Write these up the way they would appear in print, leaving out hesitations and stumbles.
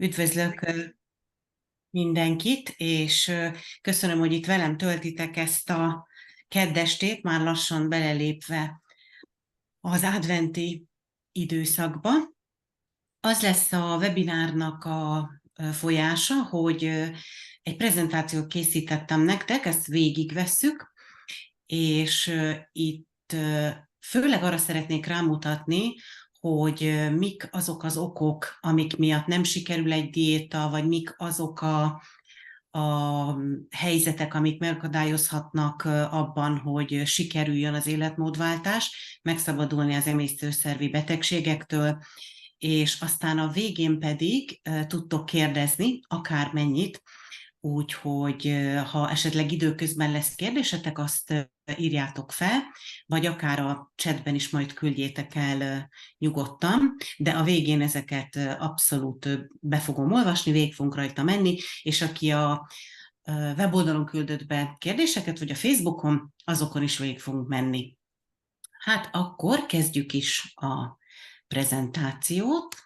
Üdvözlök mindenkit, és köszönöm, hogy itt velem töltitek ezt a keddestét, már lassan belelépve az adventi időszakba. Az lesz a webinárnak a folyása, hogy egy prezentációt készítettem nektek, ezt végigvesszük, és itt főleg arra szeretnék rámutatni, hogy mik azok az okok, amik miatt nem sikerül egy diéta, vagy mik azok a helyzetek, amik megakadályozhatnak abban, hogy sikerüljön az életmódváltás, megszabadulni az emésztőszervi betegségektől, és aztán a végén pedig tudtok kérdezni akármennyit, úgyhogy ha esetleg időközben lesz kérdésetek, azt írjátok fel, vagy akár a chatben is majd küldjétek el nyugodtan, de a végén ezeket abszolút be fogom olvasni, végig fogunk rajta menni, és aki a weboldalon küldött be kérdéseket, vagy a Facebookon, azokon is végig fogunk menni. Hát akkor kezdjük is a prezentációt,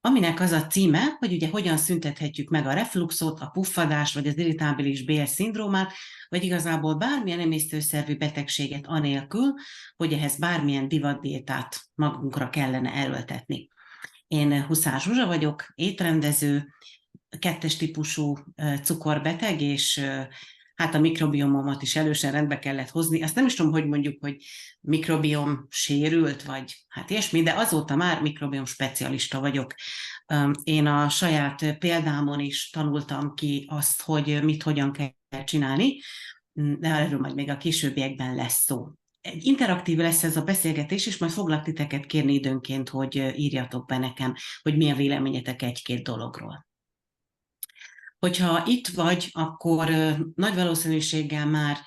aminek az a címe, hogy ugye hogyan szüntethetjük meg a refluxot, a puffadást, vagy az irritábilis bélszindrómát, vagy igazából bármilyen emésztőszervi betegséget anélkül, hogy ehhez bármilyen divatdiétát magunkra kellene erőltetni. Én Huszár Zsuzsa vagyok, étrendező, 2-es típusú cukorbeteg, és hát a mikrobiomomat is elősen rendbe kellett hozni. Azt nem is tudom, hogy mondjuk, hogy mikrobiom sérült, vagy hát ilyesmi, de azóta már mikrobiom specialista vagyok. Én a saját példámon is tanultam ki azt, hogy mit hogyan kell csinálni, de erről majd még a későbbiekben lesz szó. Egy interaktív lesz ez a beszélgetés, és majd foglak titeket kérni időnként, hogy írjatok be nekem, hogy mi a véleményetek egy-két dologról. Hogyha itt vagy, akkor nagy valószínűséggel már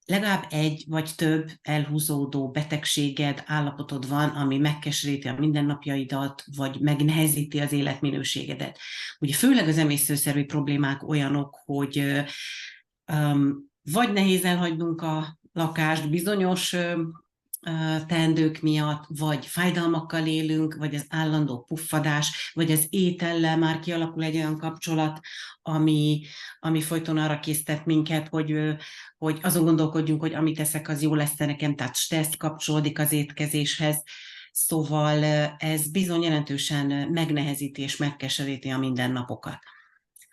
legalább egy vagy több elhúzódó betegséged, állapotod van, ami megkeseríti a mindennapjaidat, vagy megnehezíti az életminőségedet. Ugye főleg az emésztőszervi problémák olyanok, hogy vagy nehéz elhagynunk a lakást bizonyos teendők miatt, vagy fájdalmakkal élünk, vagy az állandó puffadás, vagy az étellel már kialakul egy olyan kapcsolat, ami folyton arra késztet minket, hogy azon gondolkodjunk, hogy amit eszek, az jó lesz nekem, tehát stressz kapcsolódik az étkezéshez. Szóval ez bizony jelentősen megnehezíti és megkeseríti a mindennapokat.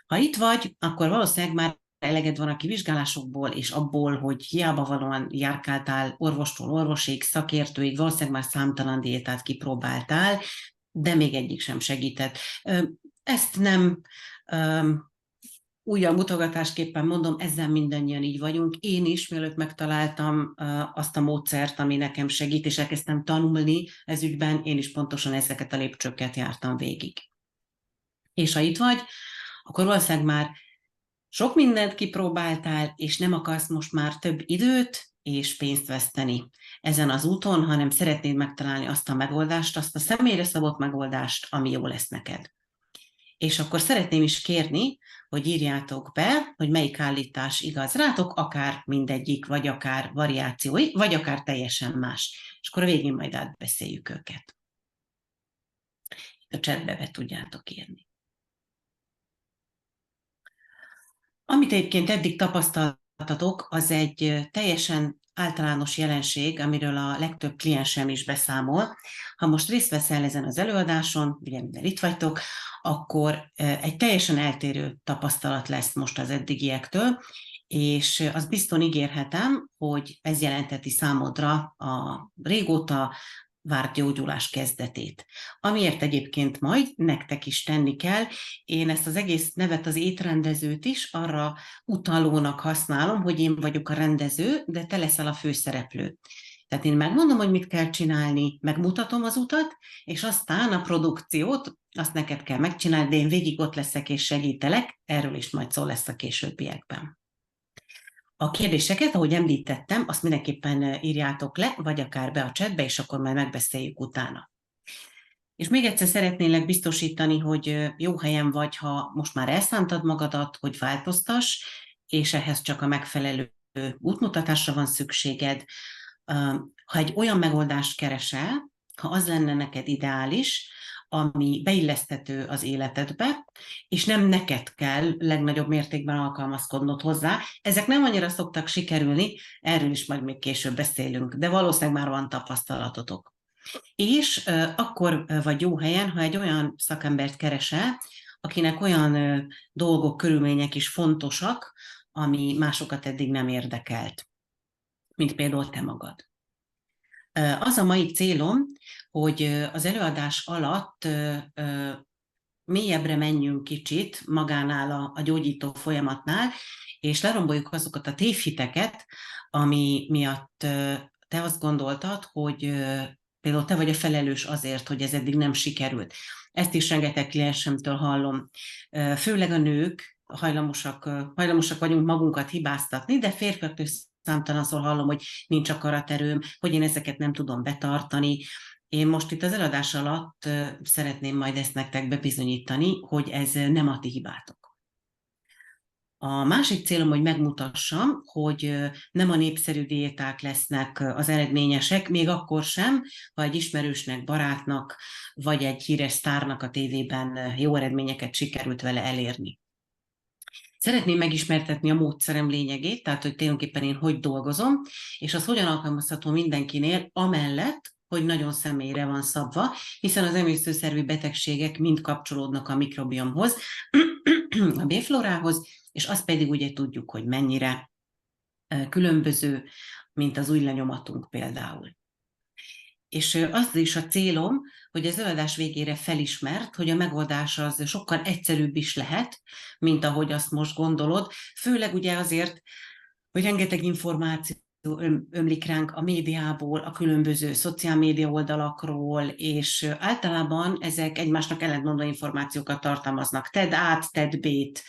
Ha itt vagy, akkor valószínűleg már eleged van a kivizsgálásokból, és abból, hogy hiába valóan járkáltál orvostól orvosig, szakértőig, valószínűleg már számtalan diétát kipróbáltál, de még egyik sem segített. Ezt nem újra mutogatásképpen mondom, ezzel mindannyian így vagyunk. Én is, mielőtt megtaláltam azt a módszert, ami nekem segít, és elkezdtem tanulni ez ügyben, én is pontosan ezeket a lépcsőket jártam végig. És ha itt vagy, akkor valószínűleg már sok mindent kipróbáltál, és nem akarsz most már több időt és pénzt veszteni ezen az úton, hanem szeretnéd megtalálni azt a megoldást, azt a személyre szabott megoldást, ami jó lesz neked. És akkor szeretném is kérni, hogy írjátok be, hogy melyik állítás igaz rátok, akár mindegyik, vagy akár variációi, vagy akár teljesen más. És akkor a végén majd átbeszéljük őket. A chatbe be tudjátok írni. Amit egyébként eddig tapasztaltatok, az egy teljesen általános jelenség, amiről a legtöbb kliensem is beszámol. Ha most részt veszel ezen az előadáson, ugye minden itt vagytok, akkor egy teljesen eltérő tapasztalat lesz most az eddigiektől, és azt bizton ígérhetem, hogy ez jelenteti számodra a régóta várt gyógyulás kezdetét. Amiért egyébként majd nektek is tenni kell. Én ezt az egész nevet, az étrendezőt is arra utalónak használom, hogy én vagyok a rendező, de te leszel a főszereplő. Tehát én megmondom, hogy mit kell csinálni, megmutatom az utat, és aztán a produkciót, azt neked kell megcsinálni, de én végig ott leszek és segítelek, erről is majd szó lesz a későbbiekben. A kérdéseket, ahogy említettem, azt mindenképpen írjátok le, vagy akár be a chatbe, és akkor majd megbeszéljük utána. És még egyszer szeretnélek biztosítani, hogy jó helyen vagy, ha most már elszántad magadat, hogy változtass, és ehhez csak a megfelelő útmutatásra van szükséged. Ha egy olyan megoldást keresel, ha az lenne neked ideális, ami beilleszthető az életedbe, és nem neked kell legnagyobb mértékben alkalmazkodnod hozzá. Ezek nem annyira szoktak sikerülni, erről is majd még később beszélünk, de valószínűleg már van tapasztalatotok. És akkor vagy jó helyen, ha egy olyan szakembert keresel, akinek olyan dolgok, körülmények is fontosak, ami másokat eddig nem érdekelt, mint például te magad. Az a mai célom, hogy az előadás alatt mélyebbre menjünk kicsit magánál a gyógyító folyamatnál, és leromboljuk azokat a tévhiteket, ami miatt te azt gondoltad, hogy például te vagy a felelős azért, hogy ez eddig nem sikerült. Ezt is rengeteg kliensemtől hallom. Főleg a nők hajlamosak vagyunk magunkat hibáztatni, de férfiaktól számtalanszor hallom, hogy nincs akaraterőm, hogy én ezeket nem tudom betartani. Én most itt az eladás alatt szeretném majd ezt nektek bebizonyítani, hogy ez nem a ti hibátok. A másik célom, hogy megmutassam, hogy nem a népszerű diéták lesznek az eredményesek, még akkor sem, ha egy ismerősnek, barátnak, vagy egy híres sztárnak a tévében jó eredményeket sikerült vele elérni. Szeretném megismertetni a módszerem lényegét, tehát hogy tulajdonképpen én hogy dolgozom, és az hogyan alkalmazható mindenkinél, amellett, hogy nagyon személyre van szabva, hiszen az emésztőszervi betegségek mind kapcsolódnak a mikrobiomhoz, a B-flórához, és azt pedig ugye tudjuk, hogy mennyire különböző, mint az új lenyomatunk például. És az is a célom, hogy az előadás végére felismert, hogy a megoldás az sokkal egyszerűbb is lehet, mint ahogy azt most gondolod, főleg ugye azért, hogy rengeteg információ ömlik ránk a médiából, a különböző szociálmédia oldalakról, és általában ezek egymásnak ellentmondó információkat tartalmaznak. Tedd át, tedd bét,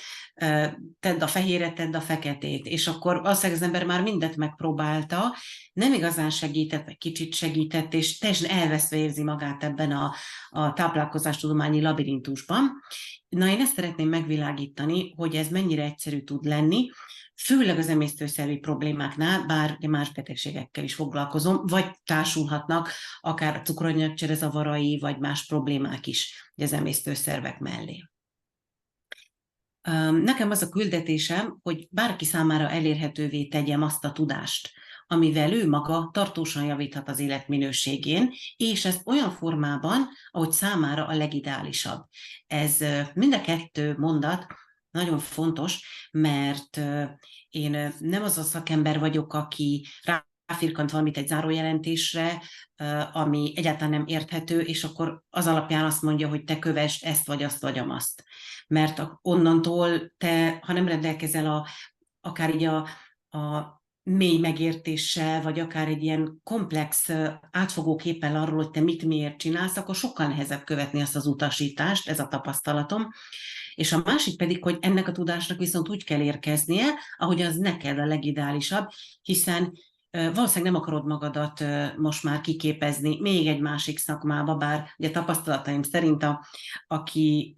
tedd a fehéret, tedd a feketét, és akkor valószínűleg az ember már mindet megpróbálta, nem igazán segített, vagy kicsit segített, és teljesen elveszve érzi magát ebben a táplálkozástudományi labirintusban. Na, én ezt szeretném megvilágítani, hogy ez mennyire egyszerű tud lenni, főleg az emésztőszervi problémáknál, bár más betegségekkel is foglalkozom, vagy társulhatnak akár cukoranyagcsere zavarai, vagy más problémák is az emésztőszervek mellé. Nekem az a küldetésem, hogy bárki számára elérhetővé tegyem azt a tudást, amivel ő maga tartósan javíthat az életminőségén, és ezt olyan formában, ahogy számára a legideálisabb. Ez mind a kettő mondat nagyon fontos, mert én nem az a szakember vagyok, aki ráfirkant valamit egy zárójelentésre, ami egyáltalán nem érthető, és akkor az alapján azt mondja, hogy te kövesd ezt, vagy azt, vagy amazt. Mert onnantól te, ha nem rendelkezel akár így a mély megértéssel, vagy akár egy ilyen komplex, átfogó képpel arról, hogy te mit miért csinálsz, akkor sokkal nehezebb követni azt az utasítást, ez a tapasztalatom. És a másik pedig, hogy ennek a tudásnak viszont úgy kell érkeznie, ahogy az neked a legideálisabb, hiszen valószínűleg nem akarod magadat most már kiképezni még egy másik szakmába, bár ugye tapasztalataim szerint aki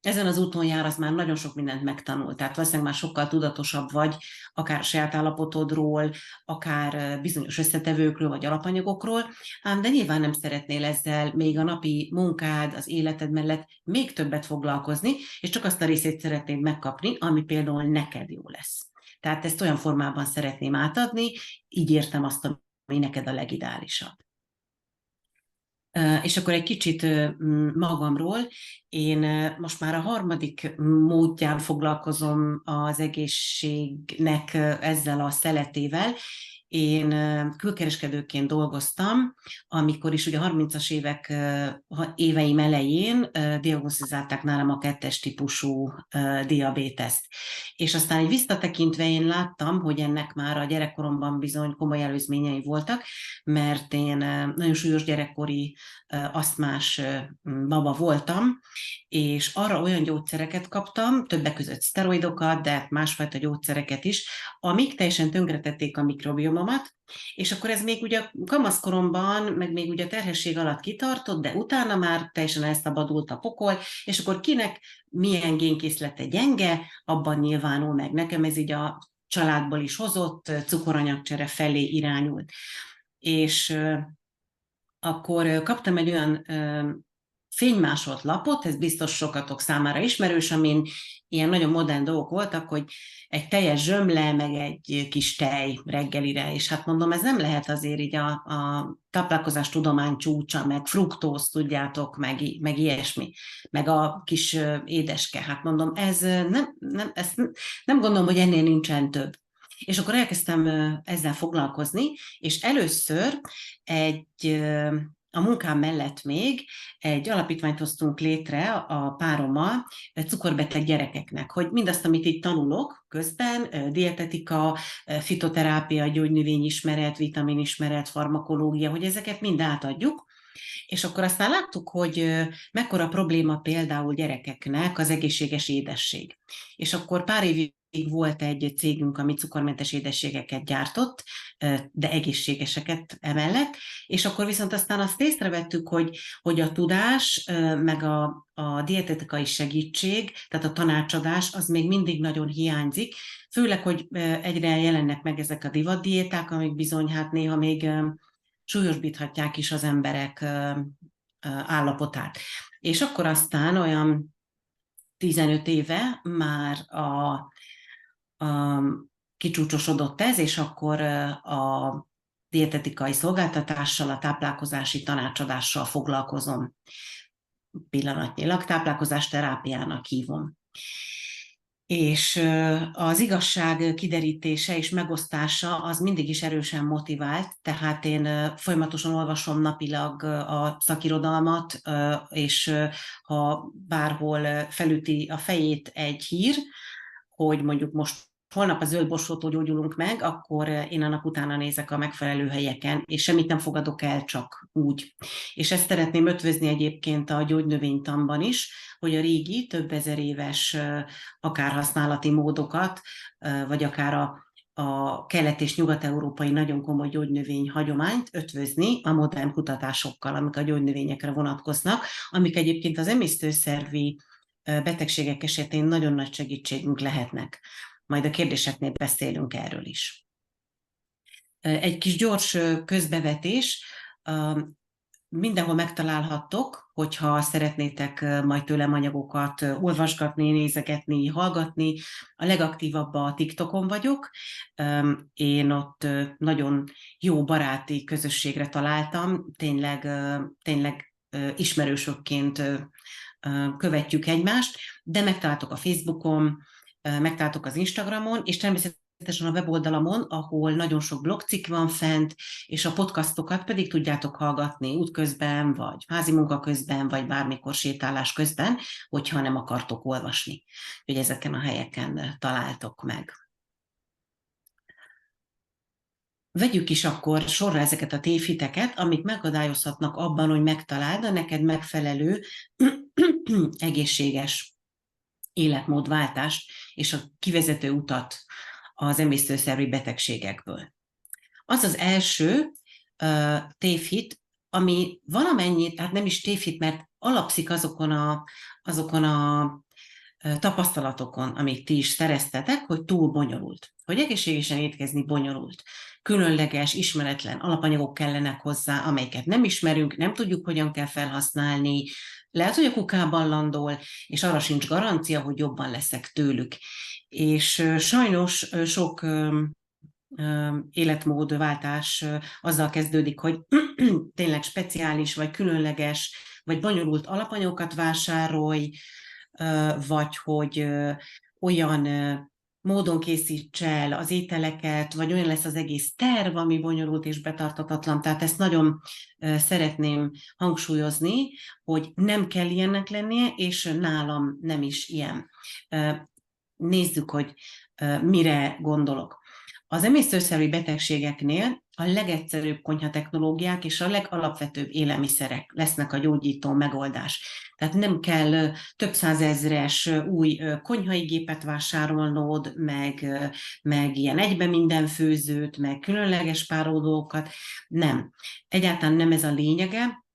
ezen az úton jár, az már nagyon sok mindent megtanult. Tehát valószínűleg már sokkal tudatosabb vagy, akár a saját állapotodról, akár bizonyos összetevőkről, vagy alapanyagokról, ám de nyilván nem szeretnél ezzel még a napi munkád, az életed mellett még többet foglalkozni, és csak azt a részét szeretnéd megkapni, ami például neked jó lesz. Tehát ezt olyan formában szeretném átadni, így értem azt, ami neked a legideálisabb. És akkor egy kicsit magamról. Én most már a harmadik módján foglalkozom az egészségnek ezzel a szeletével. Én külkereskedőként dolgoztam, amikor is ugye a 30-as éveim elején diagnosztizálták nálam a 2-es típusú diabéteszt. És aztán egy visszatekintve én láttam, hogy ennek már a gyerekkoromban bizony komoly előzményei voltak, mert én nagyon súlyos gyerekkori asztmás baba voltam, és arra olyan gyógyszereket kaptam, többek között szteroidokat, de másfajta gyógyszereket is, amik teljesen tönkretették a mikrobiomomat, és akkor ez még ugye kamaszkoromban, meg még ugye a terhesség alatt kitartott, de utána már teljesen elszabadult a pokol, és akkor kinek milyen génkészlete gyenge, abban nyilvánul meg. Nekem ez így a családból is hozott, cukoranyagcsere felé irányult. És akkor kaptam egy olyan fénymásolt lapot, ez biztos sokatok számára ismerős, amin ilyen nagyon modern dolgok voltak, hogy egy teljes zsömle, meg egy kis tej reggelire, és hát mondom, ez nem lehet azért így a táplálkozás tudomány csúcsa, meg fruktóz, tudjátok, meg ilyesmi, meg a kis édeske, hát mondom, ezt nem gondolom, hogy ennél nincsen több. És akkor elkezdtem ezzel foglalkozni, és először a munkám mellett még egy alapítványt hoztunk létre a párommal cukorbeteg gyerekeknek, hogy mindazt, amit itt tanulok közben, dietetika, fitoterápia, gyógynövényismeret, vitaminismeret, farmakológia, hogy ezeket mind átadjuk, és akkor aztán láttuk, hogy mekkora probléma például gyerekeknek az egészséges édesség. És akkor pár évig volt egy cégünk, ami cukormentes édességeket gyártott, de egészségeseket emellett, és akkor viszont aztán azt észrevettük, hogy a tudás, meg a dietetikai segítség, tehát a tanácsadás, az még mindig nagyon hiányzik, főleg, hogy egyre jelennek meg ezek a divatdiéták, amik bizony hát néha még súlyosbíthatják is az emberek állapotát. És akkor aztán olyan 15 éve már kicsúcsosodott ez, és akkor a dietetikai szolgáltatással, a táplálkozási tanácsadással foglalkozom. Pillanatnyilag táplálkozás terápiának hívom. És az igazság kiderítése és megosztása az mindig is erősen motivált, tehát én folyamatosan olvasom napilag a szakirodalmat, és ha bárhol felüti a fejét egy hír, hogy mondjuk most holnap a zöld borsótól gyógyulunk meg, akkor én annak utána nézek a megfelelő helyeken, és semmit nem fogadok el, csak úgy. És ezt szeretném ötvözni egyébként a gyógynövénytanban is, hogy a régi, több ezer éves akár használati módokat, vagy akár a kelet- és nyugat-európai nagyon komoly gyógynövény hagyományt ötvözni a modern kutatásokkal, amik a gyógynövényekre vonatkoznak, amik egyébként az emésztőszervi betegségek esetén nagyon nagy segítségünk lehetnek. Majd a kérdéseknél beszélünk erről is. Egy kis gyors közbevetés. Mindenhol megtalálhattok, hogyha szeretnétek majd tőlem anyagokat olvasgatni, nézegetni, hallgatni. A legaktívabb a TikTokon vagyok. Én ott nagyon jó baráti közösségre találtam, tényleg ismerősökként követjük egymást, de megtaláltok a Facebookon, megtaláltok az Instagramon, és természetesen a weboldalamon, ahol nagyon sok blogcikk van fent, és a podcastokat pedig tudjátok hallgatni útközben, vagy házi munka közben, vagy bármikor sétálás közben, hogyha nem akartok olvasni. Hogy ezeken a helyeken találtok meg. Vegyük is akkor sorra ezeket a tévhiteket, amik megakadályozhatnak abban, hogy megtaláld a neked megfelelő egészséges életmódváltást és a kivezető utat az emésztőszervi betegségekből. Az az első tévhit, ami valamennyi, hát nem is tévhit, mert alapszik azokon a tapasztalatokon, amit ti is szereztetek, hogy túl bonyolult. Hogy egészségesen étkezni bonyolult. Különleges, ismeretlen alapanyagok kellenek hozzá, amelyeket nem ismerünk, nem tudjuk, hogyan kell felhasználni, lehet, hogy a kukában landol, és arra sincs garancia, hogy jobban leszek tőlük. És sajnos sok életmódváltás azzal kezdődik, hogy tényleg speciális, vagy különleges, vagy bonyolult alapanyagokat vásárolj, vagy hogy olyan módon készíts el az ételeket, vagy olyan lesz az egész terv, ami bonyolult és betartatatlan. Tehát ezt nagyon szeretném hangsúlyozni, hogy nem kell ilyennek lennie, és nálam nem is ilyen. Nézzük, hogy mire gondolok. Az emésztőszervi betegségeknél a legegyszerűbb konyhatechnológiák és a legalapvetőbb élelmiszerek lesznek a gyógyító megoldás. Tehát nem kell több százezres új konyhai gépet vásárolnod, meg ilyen egybe minden főzőt, meg különleges párolókat. Nem. Egyáltalán nem ez a lényege,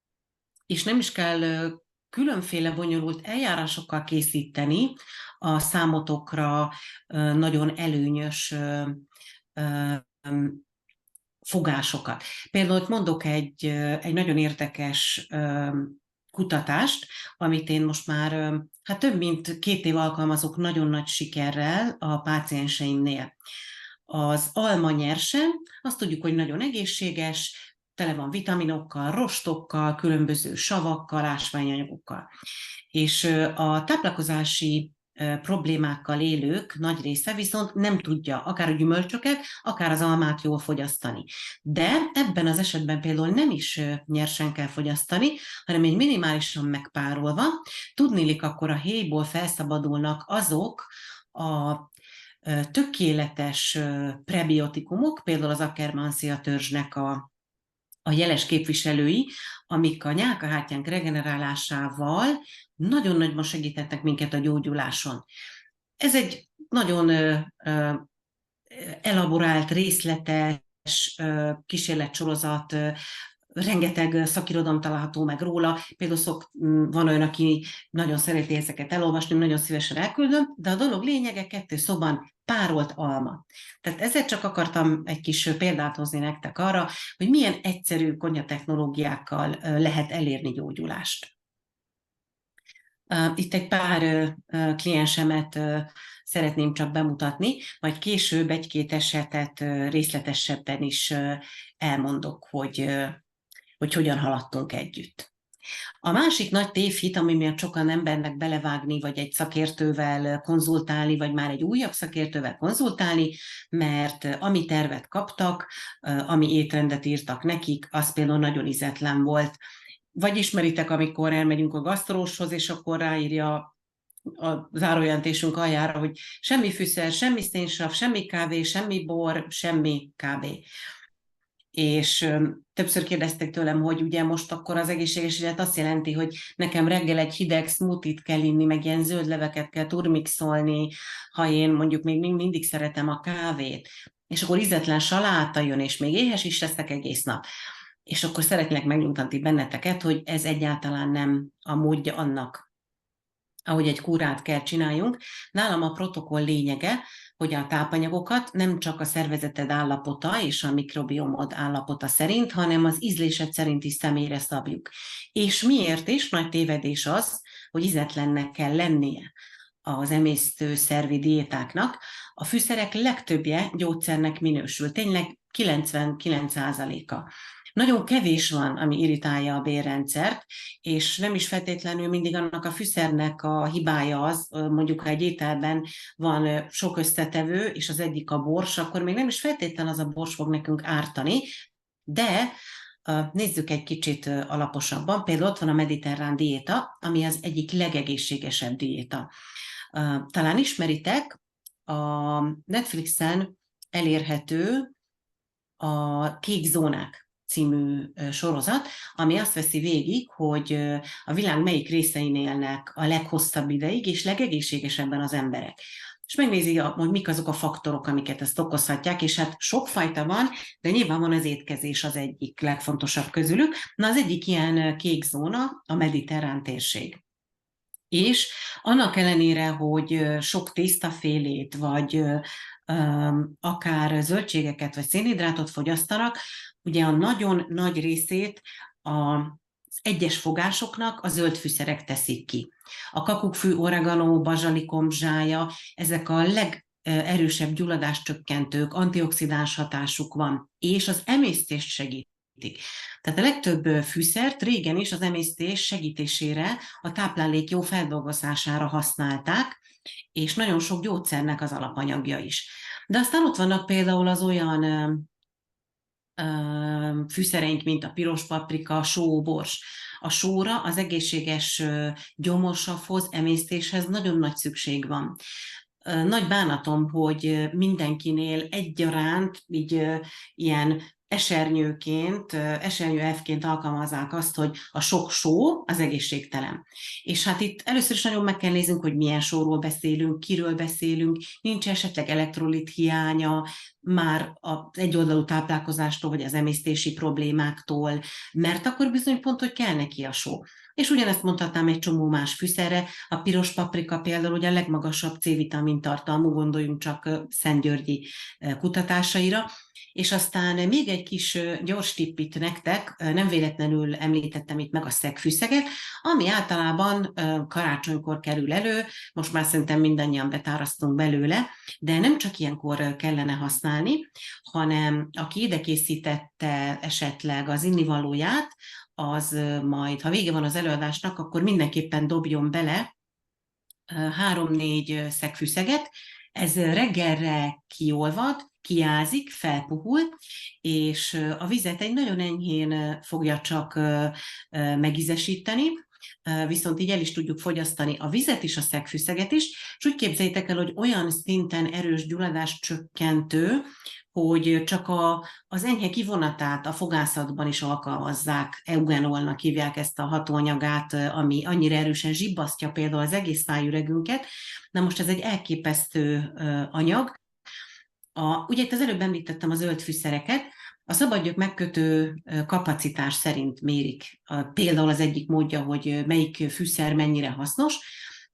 és nem is kell különféle bonyolult eljárásokkal készíteni a számotokra nagyon előnyös fogásokat. Például ott mondok egy nagyon érdekes kutatást, amit én most már hát több mint 2 év alkalmazok nagyon nagy sikerrel a pácienseimnél. Az alma nyerse, azt tudjuk, hogy nagyon egészséges, tele van vitaminokkal, rostokkal, különböző savakkal, ásványanyagokkal. És a táplálkozási problémákkal élők nagy része viszont nem tudja akár a gyümölcsöket, akár az almát jól fogyasztani. De ebben az esetben például nem is nyersen kell fogyasztani, hanem egy minimálisan megpárolva. Tudniillik, akkor a héjból felszabadulnak azok a tökéletes prebiotikumok, például az Akkermansia törzsnek a jeles képviselői, amik a nyálkahártyánk regenerálásával nagyon nagyban segítettek minket a gyógyuláson. Ez egy nagyon elaborált, részletes kísérletsorozat, rengeteg szakirodalom található meg róla, például van olyan, aki nagyon szereti ezeket elolvasni, nagyon szívesen elküldöm, de a dolog lényege 2 szóban párolt alma. Tehát ezzel csak akartam egy kis példát hozni nektek arra, hogy milyen egyszerű konyhatechnológiákkal lehet elérni gyógyulást. Itt egy pár kliensemet szeretném csak bemutatni, majd később 1-2 esetet részletesebben is elmondok, hogy hogyan haladtunk együtt. A másik nagy tévhit, ami miatt sokan nem mernek belevágni, vagy egy szakértővel konzultálni, vagy már egy újabb szakértővel konzultálni, mert ami tervet kaptak, ami étrendet írtak nekik, az például nagyon ízetlen volt. Vagy ismeritek, amikor elmegyünk a gasztróshoz, és akkor ráírja a zárójelentésünk aljára, hogy semmi fűszer, semmi szénsav, semmi kávé, semmi bor, semmi kávé. És többször kérdezték tőlem, hogy ugye most akkor az egészséges élet azt jelenti, hogy nekem reggel egy hideg smoothie-t kell inni, meg ilyen zöld leveket kell turmixolni, ha én mondjuk még mindig szeretem a kávét, és akkor ízetlen saláta jön, és még éhes is leszek egész nap. És akkor szeretnék megnyugtatni benneteket, hogy ez egyáltalán nem a módja annak, ahogy egy kúrát kell csináljunk. Nálam a protokoll lényege, hogy a tápanyagokat nem csak a szervezeted állapota és a mikrobiomod állapota szerint, hanem az ízlésed szerint is személyre szabjuk. És miért is? Nagy tévedés az, hogy ízetlennek kell lennie az emésztőszervi diétáknak. A fűszerek legtöbbje gyógyszernek minősül, tényleg 99%-a. Nagyon kevés van, ami irritálja a bélrendszert, és nem is feltétlenül mindig annak a fűszernek a hibája az, mondjuk ha egy ételben van sok összetevő, és az egyik a bors, akkor még nem is feltétlenül az a bors fog nekünk ártani, de nézzük egy kicsit alaposabban. Például ott van a mediterrán diéta, ami az egyik legegészségesebb diéta. Talán ismeritek, a Netflixen elérhető a Kék zónák című sorozat, ami azt veszi végig, hogy a világ melyik részein élnek a leghosszabb ideig, és legegészségesebben az emberek. És megnézi, hogy mik azok a faktorok, amiket ezt okozhatják, és hát sokfajta van, de nyilván van az étkezés az egyik legfontosabb közülük. Na, az egyik ilyen kék zóna a mediterrán térség. És annak ellenére, hogy sok tésztafélét, vagy akár zöldségeket, vagy szénhidrátot fogyasztanak, ugye a nagyon nagy részét az egyes fogásoknak a zöld fűszerek teszik ki. A kakukkfű, oregano, bazsalikom, zsája, ezek a legerősebb gyulladáscsökkentők, antioxidáns hatásuk van, és az emésztést segítik. Tehát a legtöbb fűszert régen is az emésztés segítésére, a táplálék jó feldolgozására használták, és nagyon sok gyógyszernek az alapanyagja is. De aztán ott vannak például az olyan fűszereink, mint a piros paprika, só, bors. A sóra az egészséges gyomorsavhoz, emésztéshez nagyon nagy szükség van. Nagy bánatom, hogy mindenkinél egyaránt így ilyen esernyőelvként alkalmazzák azt, hogy a sok só az egészségtelen. És hát itt először is nagyon meg kell néznünk, hogy milyen sóról beszélünk, kiről beszélünk, nincs esetleg elektrolit hiánya, már az egyoldalú táplálkozástól, vagy az emésztési problémáktól, mert akkor bizony pont, hogy kell neki a só. És ugyanezt mondhatnám egy csomó más fűszerre, a piros paprika például ugye a legmagasabb C-vitamin tartalmú, gondoljunk csak Szentgyörgyi kutatásaira. És aztán még egy kis gyors tippit nektek, nem véletlenül említettem itt meg a szegfűszeget, ami általában karácsonykor kerül elő, most már szerintem mindannyian betárasztunk belőle, de nem csak ilyenkor kellene használni, hanem aki ide készítette esetleg az innivalóját, az majd, ha vége van az előadásnak, akkor mindenképpen dobjon bele 3-4 szegfűszeget, ez reggelre kiolvad, kiázik, felpuhul, és a vizet egy nagyon enyhén fogja csak megízesíteni, viszont így el is tudjuk fogyasztani a vizet is, a szegfűszeget is, és úgy képzeljétek el, hogy olyan szinten erős gyulladás csökkentő, hogy csak az enyhe kivonatát a fogászatban is alkalmazzák, eugenolnak hívják ezt a hatóanyagát, ami annyira erősen zsibbasztja például az egész szájüregünket. Na most ez egy elképesztő anyag. Ugye itt az előbb említettem a zöld fűszereket, a szabadgyök megkötő kapacitás szerint mérik. Például az egyik módja, hogy melyik fűszer mennyire hasznos.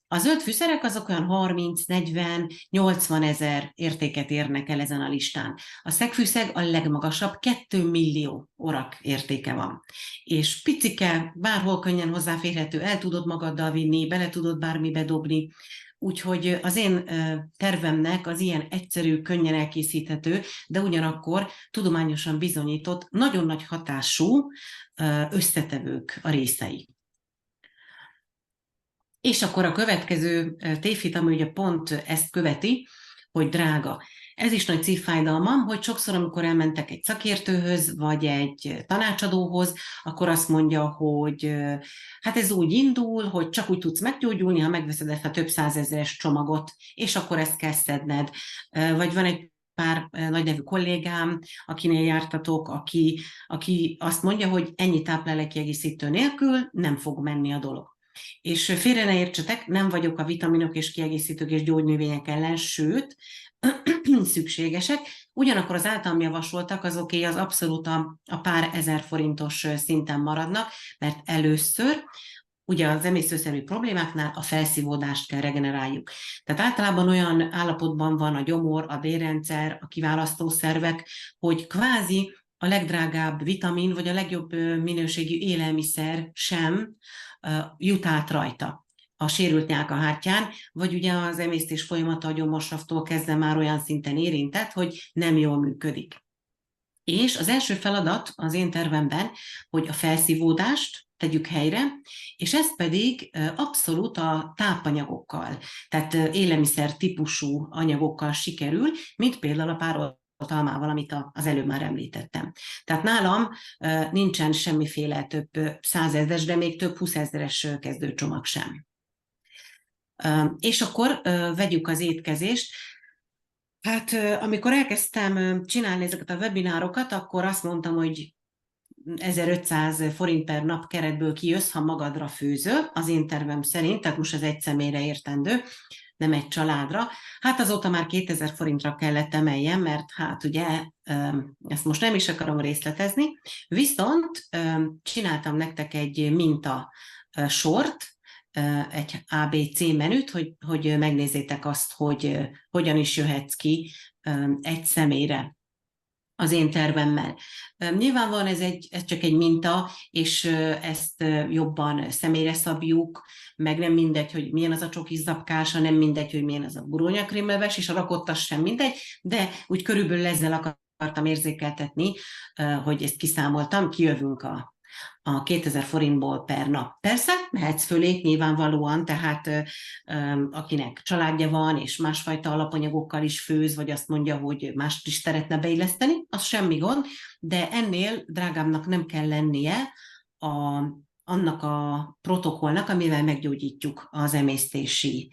A zöld fűszerek azok olyan 30-40-80 ezer értéket érnek el ezen a listán. A szegfűszeg a legmagasabb, 2 millió orak értéke van. És picike, bárhol könnyen hozzáférhető, el tudod magaddal vinni, bele tudod bármibe dobni. Úgyhogy az én tervemnek az ilyen egyszerű, könnyen elkészíthető, de ugyanakkor tudományosan bizonyított, nagyon nagy hatású összetevők a részei. És akkor a következő tévhit, ami ugye pont ezt követi, hogy drága. Ez is nagy szívfájdalmam, hogy sokszor, amikor elmentek egy szakértőhöz, vagy egy tanácsadóhoz, akkor azt mondja, hogy hát ez úgy indul, hogy csak úgy tudsz meggyógyulni, ha megveszed ezt a több százezeres csomagot, és akkor ezt kell szedned. Vagy van egy pár nagy nevű kollégám, akinél jártatok, aki azt mondja, hogy ennyi táplálékkiegészítő nélkül nem fog menni a dolog. És félre ne értsetek, nem vagyok a vitaminok és kiegészítők és gyógynövények ellen, sőt, szükségesek. Ugyanakkor az általam javasoltak, azoké az abszolút a pár ezer forintos szinten maradnak, mert először ugye az emésztőszervi problémáknál a felszívódást kell regeneráljuk. Tehát általában olyan állapotban van a gyomor, a bélrendszer, a kiválasztószervek, hogy kvázi a legdrágább vitamin, vagy a legjobb minőségű élelmiszer sem jut át rajta a sérült nyálkahártyán, vagy ugye az emésztés folyamata a gyomorsaftól kezdve már olyan szinten érintett, hogy nem jól működik. És az első feladat az én tervemben, hogy a felszívódást tegyük helyre, és ez pedig abszolút a tápanyagokkal, tehát élelmiszer típusú anyagokkal sikerül, mint például a pároltalmával, amit az előbb már említettem. Tehát nálam nincsen semmiféle több 100 000-es, de még több 20 000-es kezdőcsomag sem. És akkor vegyük az étkezést. Hát amikor elkezdtem csinálni ezeket a webinárokat, akkor azt mondtam, hogy 1500 forint per nap keretből kijössz, ha magadra főzöl, az én tervem szerint, tehát most ez egy személyre értendő, nem egy családra. Hát azóta már 2000 forintra kellett emeljem, mert hát ugye ezt most nem is akarom részletezni, viszont csináltam nektek egy minta sort, egy ABC menüt, hogy megnézzétek azt, hogy hogyan is jöhetsz ki egy személyre az én tervemmel. Nyilvánvalóan ez csak egy minta, és ezt jobban személyre szabjuk, meg nem mindegy, hogy milyen az a csokizzapkása, nem mindegy, hogy milyen az a burgonyakrémleves, és a rakottas sem mindegy, de úgy körülbelül ezzel akartam érzékeltetni, hogy ezt kiszámoltam, kijövünk a 2000 forintból per nap. Persze, mehetsz fölé nyilvánvalóan, tehát akinek családja van, és másfajta alapanyagokkal is főz, vagy azt mondja, hogy mást is szeretne beilleszteni, az semmi gond, de ennél drágábbnak nem kell lennie annak a protokollnak, amivel meggyógyítjuk az emésztési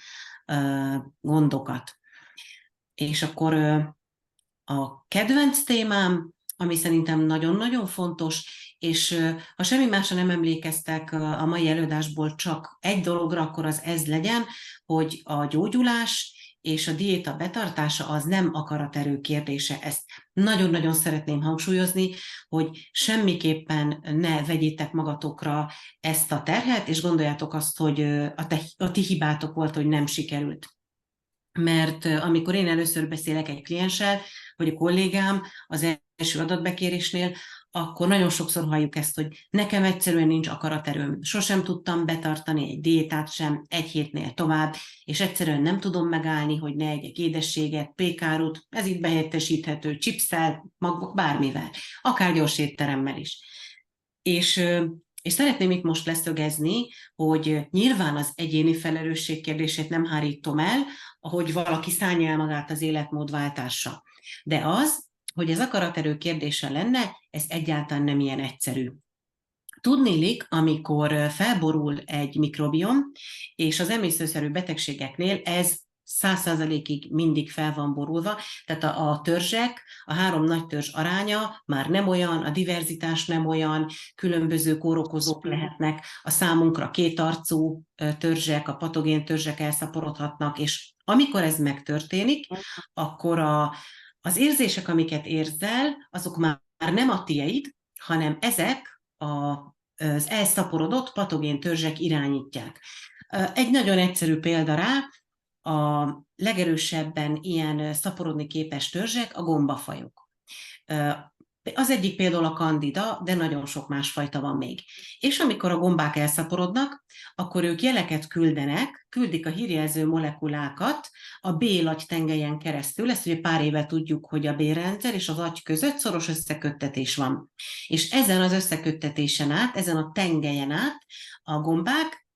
gondokat. És akkor a kedvenc témám, ami szerintem nagyon-nagyon fontos, és ha semmi másra nem emlékeztek a mai előadásból csak egy dologra, akkor az ez legyen, hogy a gyógyulás és a diéta betartása az nem akaraterő kérdése. Ezt nagyon-nagyon szeretném hangsúlyozni, hogy semmiképpen ne vegyétek magatokra ezt a terhet, és gondoljátok azt, hogy a ti hibátok volt, hogy nem sikerült. Mert amikor én először beszélek egy klienssel, vagy a kollégám az első adatbekérésnél, akkor nagyon sokszor halljuk ezt, hogy nekem egyszerűen nincs akaraterőm. Sosem tudtam betartani egy diétát sem, egy hétnél tovább, és egyszerűen nem tudom megállni, hogy ne egyek édességet, pékárut, ez itt behelyettesíthető chipsszel, bármivel, akár gyors étteremmel is. És szeretném itt most leszögezni, hogy nyilván az egyéni felelősség kérdését nem hárítom el, ahogy valaki szállja el magát az életmódváltásra. De az, hogy ez akaraterő kérdése lenne, ez egyáltalán nem ilyen egyszerű. Tudniillik, amikor felborul egy mikrobiom, és az emésztőszerű betegségeknél ez 100%-ig mindig fel van borulva, tehát a törzsek, a 3 nagy törzs aránya már nem olyan, a diverzitás nem olyan, különböző kórokozók lehetnek, a számunkra kétarcú törzsek, a patogén törzsek elszaporodhatnak, és amikor ez megtörténik, akkor az érzések, amiket érzel, azok már nem a tieid, hanem ezek az elszaporodott patogén törzsek irányítják. Egy nagyon egyszerű példa rá, a legerősebben ilyen szaporodni képes törzsek a gombafajok. Az egyik például a kandida, de nagyon sok más fajta van még. És amikor a gombák elszaporodnak, akkor ők jeleket küldik a hírjelző molekulákat a B-lagy tengelyen keresztül. Ezt ugye pár éve tudjuk, hogy a B-rendszer és az agy között szoros összeköttetés van. És ezen az összeköttetésen át, ezen a tengelyen át a gombák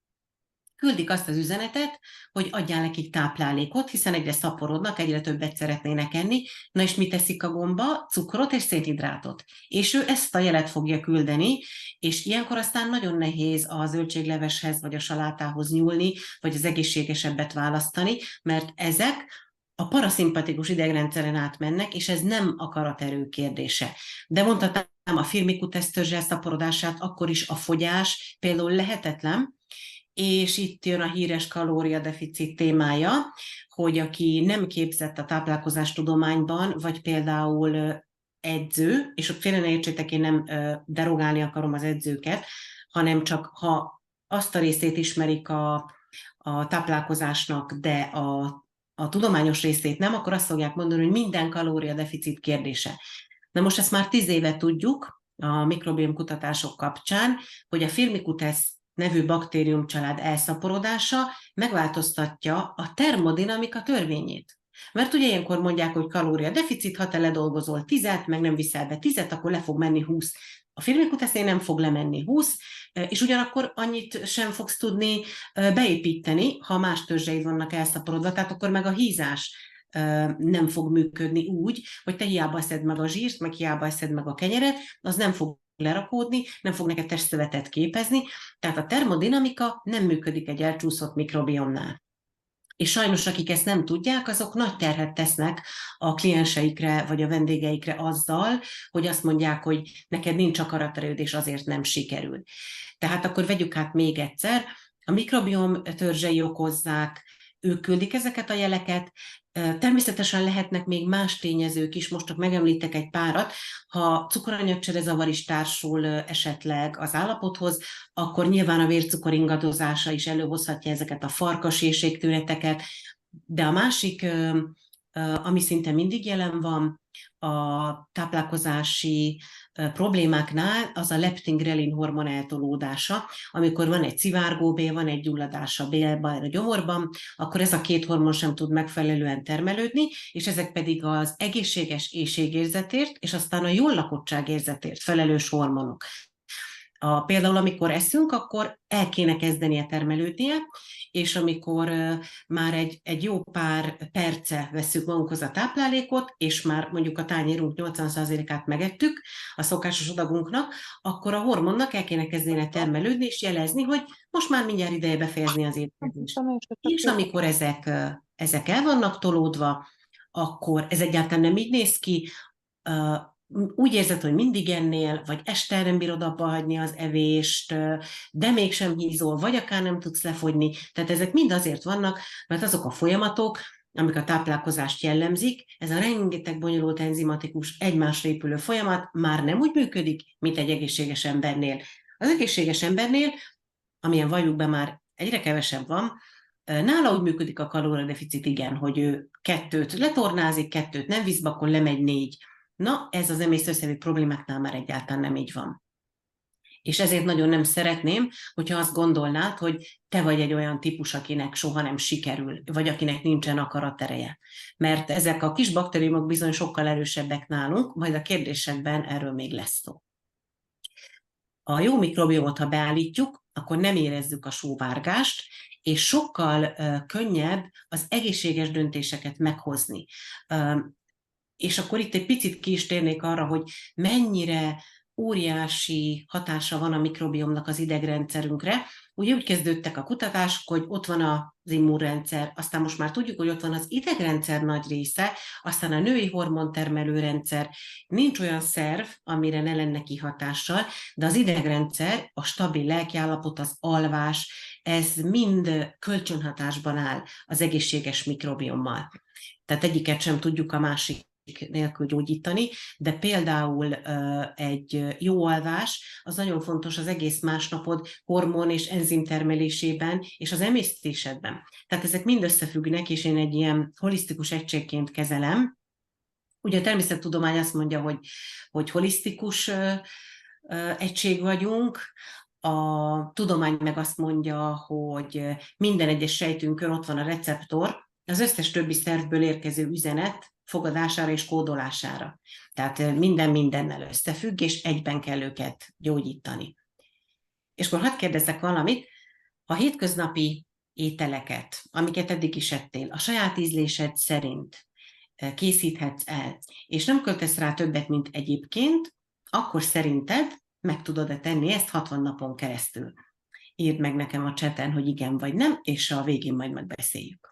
küldik azt az üzenetet, hogy adjál nekik táplálékot, hiszen egyre szaporodnak, egyre többet szeretnének enni. Na és mit teszik a gomba? Cukrot és szénhidrátot. És ő ezt a jelet fogja küldeni, és ilyenkor aztán nagyon nehéz a zöldségleveshez, vagy a salátához nyúlni, vagy az egészségesebbet választani, mert ezek a paraszimpatikus idegrendszeren átmennek, és ez nem akaraterő kérdése. De mondhatnám a firmicutes törzs elszaporodását, akkor is a fogyás például lehetetlen, és itt jön a híres kalóriadeficit témája, hogy aki nem képzett a táplálkozástudományban, vagy például edző, és ott félre ne értsétek, én nem derogálni akarom az edzőket, hanem csak ha azt a részét ismerik a táplálkozásnak, de a tudományos részét nem, akkor azt fogják mondani, hogy minden kalóriadeficit kérdése. Na most ezt már 10 éve tudjuk a mikrobiom kutatások kapcsán, hogy a Firmicutes nevű baktériumcsalád elszaporodása megváltoztatja a termodinamika törvényét. Mert ugye ilyenkor mondják, hogy kalóriadeficit, ha te ledolgozol 10-et, meg nem viszel be 10-et, akkor le fog menni 20. A Firmicutesnél nem fog lemenni 20, és ugyanakkor annyit sem fogsz tudni beépíteni, ha más törzseid vannak elszaporodva, tehát akkor meg a hízás nem fog működni úgy, hogy te hiába eszed meg a zsírt, meg hiába eszed meg a kenyeret, az nem fog lerakódni, nem fog neked testszövetet képezni, tehát a termodinamika nem működik egy elcsúszott mikrobiomnál. És sajnos, akik ezt nem tudják, azok nagy terhet tesznek a klienseikre vagy a vendégeikre azzal, hogy azt mondják, hogy neked nincs akaraterőd, és azért nem sikerül. Tehát akkor vegyük át még egyszer, a mikrobiom törzsei okozzák, ők küldik ezeket a jeleket, természetesen lehetnek még más tényezők is, most csak megemlítek egy párat, ha cukoranyagcserezavar is társul esetleg az állapothoz, akkor nyilván a vércukor ingadozása is előhozhatja ezeket a farkas éhségtüneteket, de a másik, ami szinte mindig jelen van, a táplálkozási problémáknál, az a leptin-grelin hormon eltolódása. Amikor van egy szivárgóbél, van egy gyulladás a bélben, a gyomorban, akkor ez a két hormon sem tud megfelelően termelődni, és ezek pedig az egészséges éhségérzetért, és aztán a jól lakottságérzetért felelős hormonok. Például amikor eszünk, akkor el kéne kezdenie termelődnie, és amikor már egy jó pár perce vesszük magunkhoz a táplálékot, és már mondjuk a tányérunk 80%-át megettük a szokásos adagunknak, akkor a hormonnak el kéne kezdenie termelődni, és jelezni, hogy most már mindjárt ideje befejezni az étkezést. És amikor ezek el vannak tolódva, akkor ez egyáltalán nem így néz ki, úgy érzed, hogy mindig ennél, vagy este nem bírod abba hagyni az evést, de mégsem hízol, vagy akár nem tudsz lefogyni. Tehát ezek mind azért vannak, mert azok a folyamatok, amik a táplálkozást jellemzik, ez a rengeteg bonyolult enzimatikus, egymásra épülő folyamat már nem úgy működik, mint egy egészséges embernél. Az egészséges embernél, amilyen valljuk be már egyre kevesebb van, nála úgy működik a kalóriadeficit, igen, hogy ő 2-t letornázik, 2-t nem visz be, akkor lemegy 4. Na, ez az emésztőszervi problémáknál már egyáltalán nem így van. És ezért nagyon nem szeretném, hogyha azt gondolnád, hogy te vagy egy olyan típus, akinek soha nem sikerül, vagy akinek nincsen akaratereje. Mert ezek a kis baktériumok bizony sokkal erősebbek nálunk, majd a kérdésekben erről még lesz szó. A jó mikrobiomot, ha beállítjuk, akkor nem érezzük a sóvárgást, és sokkal könnyebb az egészséges döntéseket meghozni. És akkor itt egy picit ki is térnék arra, hogy mennyire óriási hatása van a mikrobiomnak az idegrendszerünkre. Ugye úgy kezdődtek a kutatások, hogy ott van az immunrendszer, aztán most már tudjuk, hogy ott van az idegrendszer nagy része, aztán a női hormontermelő rendszer. Nincs olyan szerv, amire ne lenne kihatással, de az idegrendszer, a stabil lelkiállapot, az alvás, ez mind kölcsönhatásban áll az egészséges mikrobiommal. Tehát egyiket sem tudjuk a másik nélkül gyógyítani, de például egy jó alvás, az nagyon fontos az egész másnapod hormon és enzimtermelésében, és az emésztésedben. Tehát ezek mind összefüggnek, és én egy ilyen holisztikus egységként kezelem. Ugye a természettudomány azt mondja, hogy holisztikus egység vagyunk, a tudomány meg azt mondja, hogy minden egyes sejtünkön ott van a receptor, az összes többi szervből érkező üzenet fogadására és kódolására. Tehát minden mindennel összefügg, és egyben kell őket gyógyítani. És akkor hadd kérdezzek valamit, a hétköznapi ételeket, amiket eddig is ettél, a saját ízlésed szerint készíthetsz el, és nem költesz rá többet, mint egyébként, akkor szerinted meg tudod-e tenni ezt 60 napon keresztül? Írd meg nekem a chaten, hogy igen vagy nem, és a végén majd megbeszéljük.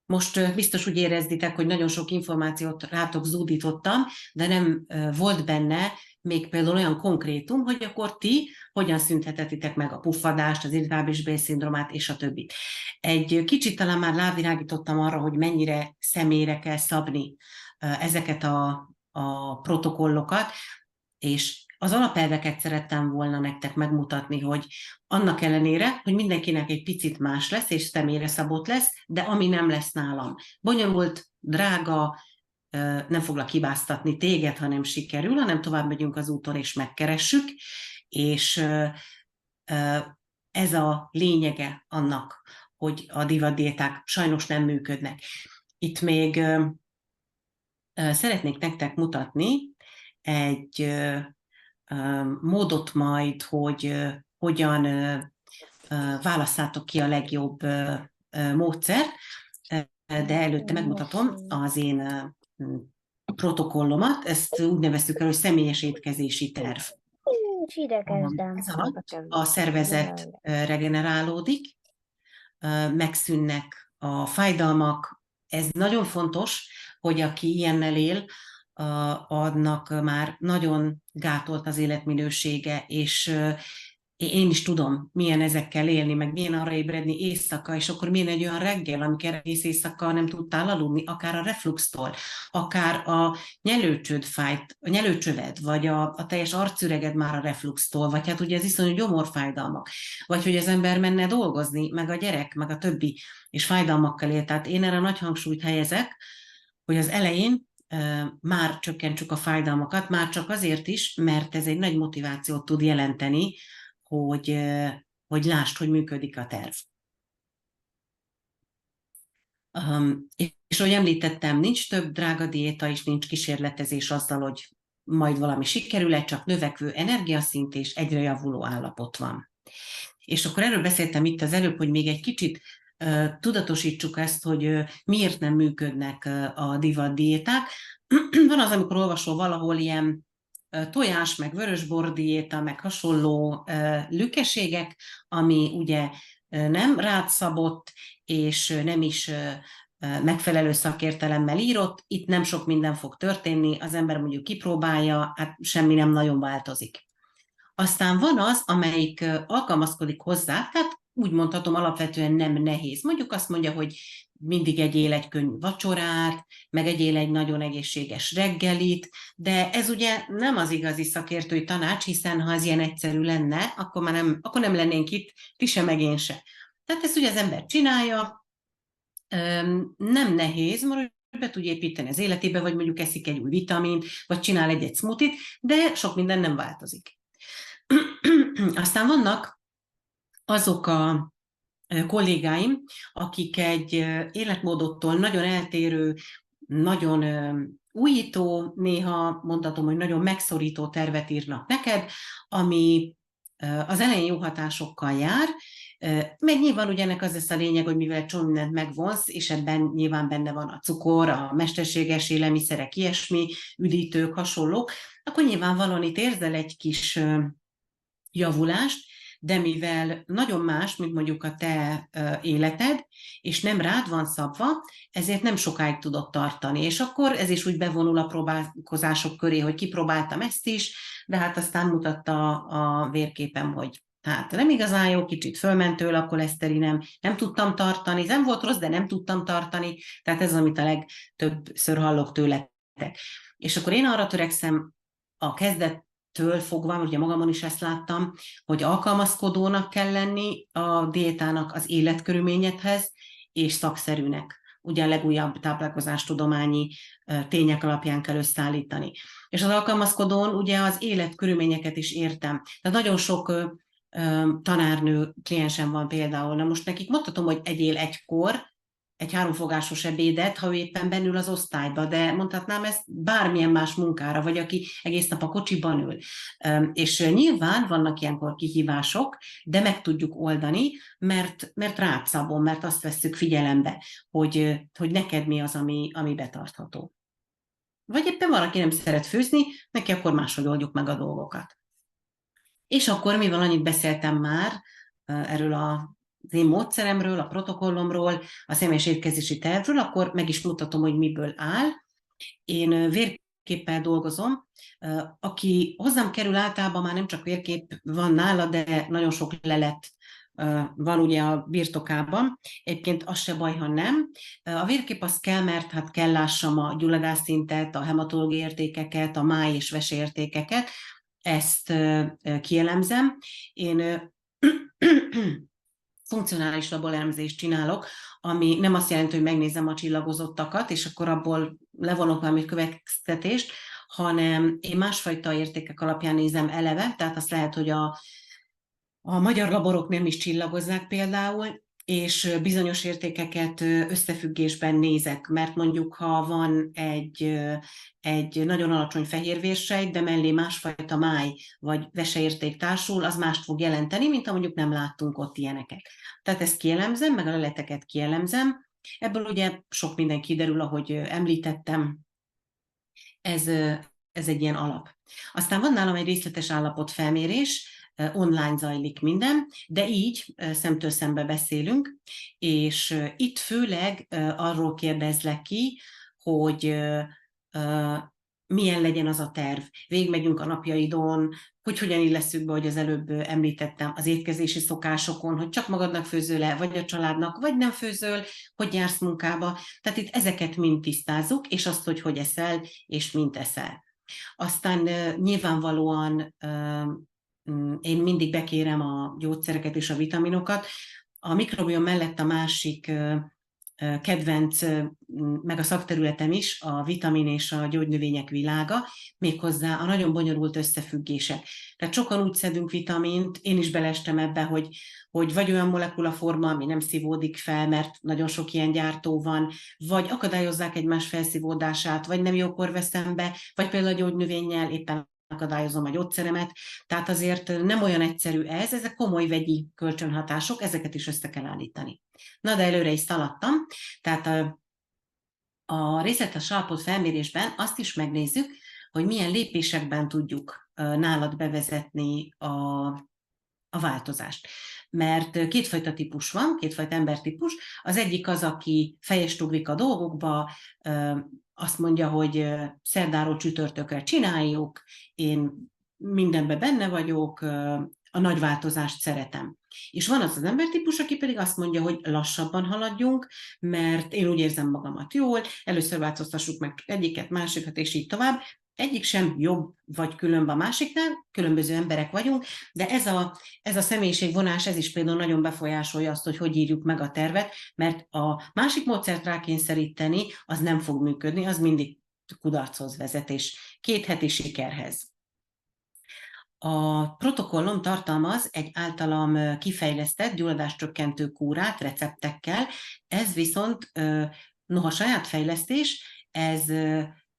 Most biztos úgy érezditek, hogy nagyon sok információt rátok zúdítottam, de nem volt benne még például olyan konkrétum, hogy akkor ti hogyan szünthetetitek meg a puffadást, az irritábilis bélszindrómát és a többit. Egy kicsit talán már rávilágítottam arra, hogy mennyire személyre kell szabni ezeket a protokollokat, és az alapelveket szerettem volna nektek megmutatni, hogy annak ellenére, hogy mindenkinek egy picit más lesz, és személyre szabott lesz, de ami nem lesz nálam. Bonyolult, drága, nem foglak hibáztatni téged, ha nem sikerül, hanem tovább megyünk az úton, és megkeressük, és ez a lényege annak, hogy a divatdiéták sajnos nem működnek. Itt még szeretnék nektek mutatni egy módot majd, hogy hogyan válasszátok ki a legjobb módszert, de előtte megmutatom az én protokollomat, ezt úgy neveztük el, hogy személyes étkezési terv. Ez alatt a szervezet regenerálódik, megszűnnek a fájdalmak. Ez nagyon fontos, hogy aki ilyennel él, annak már nagyon gátolt az életminősége, és én is tudom, milyen ezekkel élni, meg milyen arra ébredni éjszaka, és akkor milyen egy olyan reggel, amikor egész éjszaka nem tudtál aludni, akár a refluxtól, akár a nyelőcsőd fájt, a nyelőcsöved, vagy a teljes arcüreged már a refluxtól, vagy hát ugye ez iszonyú gyomorfájdalmak, vagy hogy az ember menne dolgozni, meg a gyerek, meg a többi, és fájdalmakkal él. Tehát én erre nagy hangsúlyt helyezek, hogy az elején már csökkentsük a fájdalmakat, már csak azért is, mert ez egy nagy motivációt tud jelenteni, hogy lásd, hogy működik a terv. És ahogy említettem, nincs több drága diéta, és nincs kísérletezés azzal, hogy majd valami sikerül, csak növekvő energiaszint és egyre javuló állapot van. És akkor erről beszéltem itt az előbb, hogy még egy kicsit tudatosítsuk ezt, hogy miért nem működnek a divatdiéták. Van az, amikor olvasol valahol ilyen tojás, meg vörösbor diéta, meg hasonló lükkeségek, ami ugye nem rád szabott, és nem is megfelelő szakértelemmel írott. Itt nem sok minden fog történni, az ember mondjuk kipróbálja, hát semmi nem nagyon változik. Aztán van az, amelyik alkalmazkodik hozzá, tehát úgy mondhatom, alapvetően nem nehéz. Mondjuk azt mondja, hogy mindig egyél egy könnyű vacsorát, meg egyél egy nagyon egészséges reggelit, de ez ugye nem az igazi szakértői tanács, hiszen ha ez ilyen egyszerű lenne, akkor nem lennénk itt, ti se, meg én se. Tehát ezt ugye az ember csinálja, nem nehéz, mert be tudja építeni az életébe, vagy mondjuk eszik egy új vitamint, vagy csinál egy smoothie-t, de sok minden nem változik. Aztán vannak azok a kollégáim, akik egy életmódottól nagyon eltérő, nagyon újító, néha mondhatom, hogy nagyon megszorító tervet írnak neked, ami az elején jó hatásokkal jár, meg nyilván ugye ennek az lesz a lényeg, hogy mivel egy csomó mindent megvonsz, és ebben nyilván benne van a cukor, a mesterséges élelmiszerek, ilyesmi, üdítők, hasonlók, akkor nyilvánvalóan itt érzel egy kis javulást, de mivel nagyon más, mint mondjuk a te életed, és nem rád van szabva, ezért nem sokáig tudod tartani. És akkor ez is úgy bevonul a próbálkozások köré, hogy kipróbáltam ezt is, de hát aztán mutatta a vérképem, hogy hát nem igazán jó, kicsit fölment tőle a koleszteri, nem tudtam tartani, nem volt rossz, de nem tudtam tartani, tehát ez az, amit a legtöbbször hallok tőletek. És akkor én arra törekszem a kezdettől fogva, ugye magamon is ezt láttam, hogy alkalmazkodónak kell lenni a diétának az életkörülményedhez, és szakszerűnek. Ugye a legújabb táplálkozástudományi tények alapján kell összeállítani. És az alkalmazkodón ugye az életkörülményeket is értem. Tehát nagyon sok tanárnő kliensem van például. Na most nekik mondhatom, hogy egyél egykor, egy háromfogásos ebédet, ha ő éppen bennül az osztályba, de mondhatnám ezt bármilyen más munkára, vagy aki egész nap a kocsiban ül. És nyilván vannak ilyenkor kihívások, de meg tudjuk oldani, mert rád szabom, mert azt vesszük figyelembe, hogy neked mi az, ami betartható. Vagy éppen valaki nem szeret főzni, neki akkor máshogy oldjuk meg a dolgokat. És akkor, mivel annyit beszéltem már erről az én módszeremről, a protokollomról, a személyes étkezési tervről, akkor meg is mutatom, hogy miből áll. Én vérképpel dolgozom. Aki hozzám kerül, általában már nem csak vérkép van nála, de nagyon sok lelet van ugye a birtokában. Egyébként az se baj, ha nem. A vérkép az kell, mert hát kell lássam a gyulladásszintet, a hematológiai értékeket, a máj és veseértékeket. Ezt kielemzem. Én funkcionális laborelemzést csinálok, ami nem azt jelenti, hogy megnézem a csillagozottakat, és akkor abból levonok valami következtetést, hanem én másfajta értékek alapján nézem eleve, tehát azt lehet, hogy a magyar laborok nem is csillagozzák például, és bizonyos értékeket összefüggésben nézek, mert mondjuk, ha van egy nagyon alacsony fehérvérsejt, de mellé másfajta máj vagy veseérték társul, az mást fog jelenteni, mint ha mondjuk nem láttunk ott ilyeneket. Tehát ezt kielemzem, meg a leleteket kielemzem. Ebből ugye sok minden kiderül, ahogy említettem, ez egy ilyen alap. Aztán van nálam egy részletes állapotfelmérés, online zajlik minden, de így szemtől szembe beszélünk, és itt főleg arról kérdezlek ki, hogy milyen legyen az a terv. Végigmegyünk a napjaidon, hogy hogyan illeszünk be, hogy az előbb említettem, az étkezési szokásokon, hogy csak magadnak főzöl le, vagy a családnak, vagy nem főzöl, hogy jársz munkába. Tehát itt ezeket mind tisztázzuk, és azt, hogy eszel, és mint eszel. Aztán nyilvánvalóan én mindig bekérem a gyógyszereket és a vitaminokat. A mikrobiom mellett a másik kedvenc, meg a szakterületem is a vitamin és a gyógynövények világa, méghozzá a nagyon bonyolult összefüggések. Tehát sokan úgy szedünk vitamint, én is beleestem ebbe, hogy vagy olyan molekulaforma, ami nem szívódik fel, mert nagyon sok ilyen gyártó van, vagy akadályozzák egymás felszívódását, vagy nem jókor veszem be, vagy például a gyógynövénnyel éppen akadályozom a gyógyszeremet, tehát azért nem olyan egyszerű ez, ezek komoly vegyi kölcsönhatások, ezeket is össze kell állítani. Na, de előre is szaladtam, tehát a részletes állapotfelmérésben azt is megnézzük, hogy milyen lépésekben tudjuk nálad bevezetni a változást. Mert kétfajta típus van, kétfajta embertípus. Az egyik az, aki fejest ugrik a dolgokba, azt mondja, hogy szerdáról csütörtökre csináljuk, én mindenben benne vagyok, a nagy változást szeretem. És van az embertípus, aki pedig azt mondja, hogy lassabban haladjunk, mert én úgy érzem magamat jól, először változtassuk meg egyiket, másikat, és így tovább. Egyik sem jobb vagy különb a másiknál, különböző emberek vagyunk, de ez a személyiségvonás, ez is például nagyon befolyásolja azt, hogy írjuk meg a tervet, mert a másik módszert rákényszeríteni, az nem fog működni, az mindig kudarchoz vezet, és 2 heti sikerhez. A protokollom tartalmaz egy általam kifejlesztett gyulladáscsökkentő kúrát receptekkel, ez viszont, noha saját fejlesztés, ez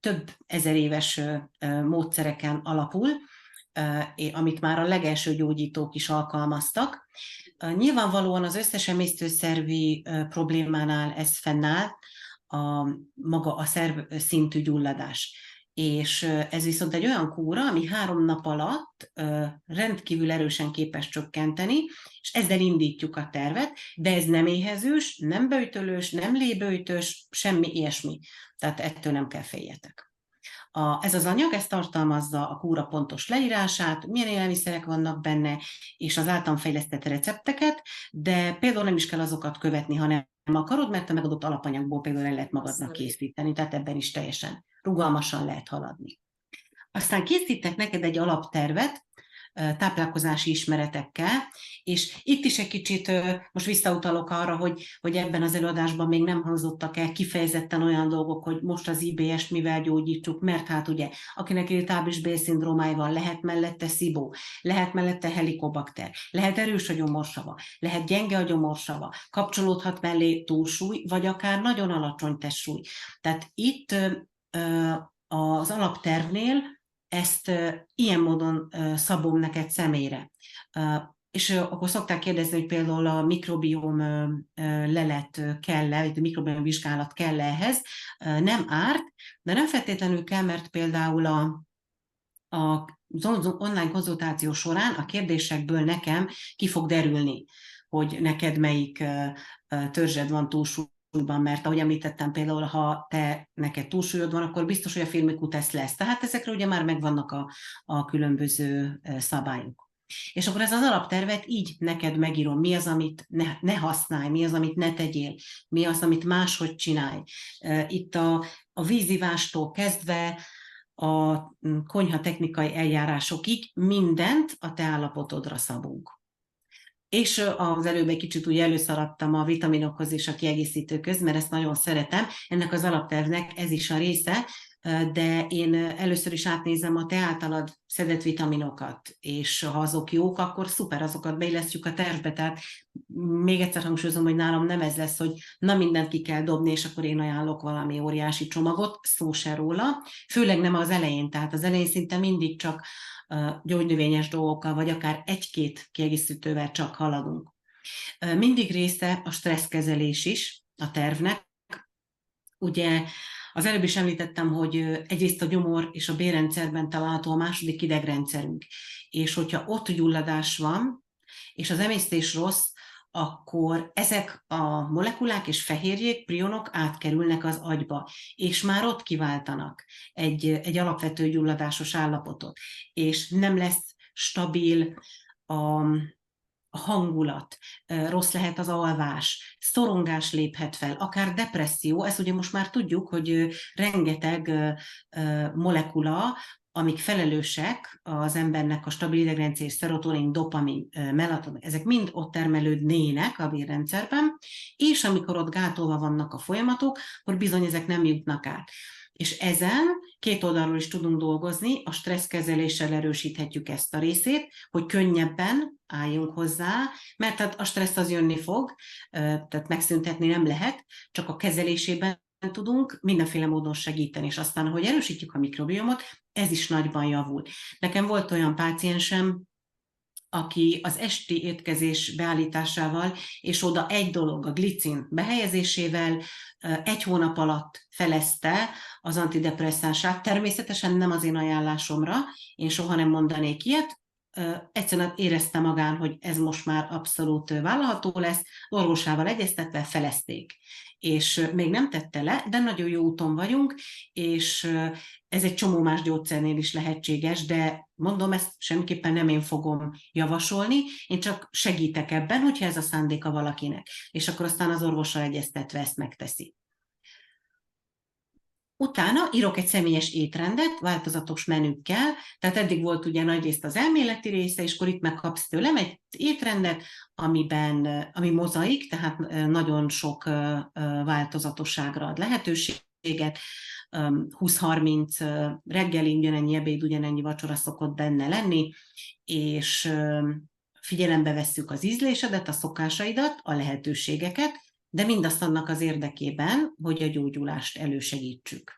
több ezer éves módszereken alapul, amit már a legelső gyógyítók is alkalmaztak. Nyilvánvalóan az összes emésztőszervi problémánál ez fennáll, maga a szerv szintű gyulladás. És ez viszont egy olyan kúra, ami 3 nap alatt rendkívül erősen képes csökkenteni, és ezzel indítjuk a tervet, de ez nem éhezős, nem böjtölős, nem léböjtös, semmi ilyesmi. Tehát ettől nem kell féljetek. Ez az anyag, ez tartalmazza a kúra pontos leírását, milyen élelmiszerek vannak benne, és az általam fejlesztett recepteket, de például nem is kell azokat követni, ha nem akarod, mert a megadott alapanyagból például el lehet magadnak készíteni, tehát ebben is teljesen rugalmasan lehet haladni. Aztán készítek neked egy alaptervet, táplálkozási ismeretekkel, és itt is egy kicsit most visszautalok arra, hogy ebben az előadásban még nem hangzottak el kifejezetten olyan dolgok, hogy most az IBS-t mivel gyógyítsuk, mert hát ugye, akinek irritábilis bélszindrómája van, lehet mellette szibó, lehet mellette helikobakter, lehet erős a gyomorsava, lehet gyenge a gyomorsava, kapcsolódhat mellé túlsúly, vagy akár nagyon alacsony testsúly. Tehát itt az alaptervnél ezt ilyen módon szabom neked személyre. És akkor szokták kérdezni, hogy például a mikrobióm lelet kell-e, vagy a mikrobióm vizsgálat kell-e ehhez. Nem árt, de nem feltétlenül kell, mert például az online konzultáció során a kérdésekből nekem ki fog derülni, hogy neked melyik törzsed van túlsúlyban, mert ahogy említettem, például ha neked túlsúlyod van, akkor biztos, hogy a firmikuteszt lesz. Tehát ezekre ugye már megvannak a különböző szabályok. És akkor ez az alaptervet így neked megírom, mi az, amit ne használj, mi az, amit ne tegyél, mi az, amit máshogy csinálj. Itt a vízivástól kezdve a konyha technikai eljárásokig mindent a te állapotodra szabunk. És az előbb egy kicsit úgy előszaladtam a vitaminokhoz és a kiegészítőköz, mert ezt nagyon szeretem. Ennek az alaptervnek ez is a része, de én először is átnézem a te általad szedett vitaminokat, és ha azok jók, akkor szuper, azokat beillesztjük a tervbe. Tehát még egyszer hangsúlyozom, hogy nálam nem ez lesz, hogy na mindent ki kell dobni, és akkor én ajánlok valami óriási csomagot, szó se róla. Főleg nem az elején, tehát az elején szinte mindig csak gyógynövényes dolgokkal, vagy akár 1-2 kiegészítővel csak haladunk. Mindig része a stresszkezelés is a tervnek. Ugye az előbb is említettem, hogy egyrészt a gyomor és a bélrendszerben található a második idegrendszerünk, és hogyha ott gyulladás van, és az emésztés rossz, akkor ezek a molekulák és fehérjék, prionok átkerülnek az agyba, és már ott kiváltanak egy alapvető gyulladásos állapotot, és nem lesz stabil a hangulat, rossz lehet az alvás, szorongás léphet fel, akár depresszió, ezt ugye most már tudjuk, hogy rengeteg molekula, amik felelősek az embernek a stabil idegrendszer, szerotonin, dopamin, melatonin, ezek mind ott termelődnének a bélrendszerben, és amikor ott gátolva vannak a folyamatok, akkor bizony ezek nem jutnak át. És ezen 2 oldalról is tudunk dolgozni, a stresszkezeléssel erősíthetjük ezt a részét, hogy könnyebben álljunk hozzá, mert hát a stressz az jönni fog, tehát megszüntetni nem lehet, csak a kezelésében tudunk mindenféle módon segíteni, és aztán, hogy erősítjük a mikrobiomot, ez is nagyban javul. Nekem volt olyan páciensem, aki az esti étkezés beállításával, és oda egy dolog, a glicin behelyezésével 1 hónap alatt felezte az antidepresszánsát. Természetesen nem az én ajánlásomra, én soha nem mondanék ilyet, egyszerűen érezte magán, hogy ez most már abszolút vállalható lesz, orvosával egyeztetve felezték. És még nem tette le, de nagyon jó úton vagyunk, és ez egy csomó más gyógyszernél is lehetséges, de mondom, ezt semmiképpen nem én fogom javasolni, én csak segítek ebben, hogyha ez a szándéka valakinek. És akkor aztán az orvossal egyeztetve ezt megteszi. Utána írok egy személyes étrendet, változatos menükkel, tehát eddig volt ugye nagyrészt az elméleti része, és akkor itt megkapsz tőlem egy étrendet, ami mozaik, tehát nagyon sok változatosságra ad lehetőséget, 20-30 reggeli, ugyanennyi ebéd, ugyanennyi vacsora szokott benne lenni, és figyelembe vesszük az ízlésedet, a szokásaidat, a lehetőségeket, de mindazt annak az érdekében, hogy a gyógyulást elősegítsük.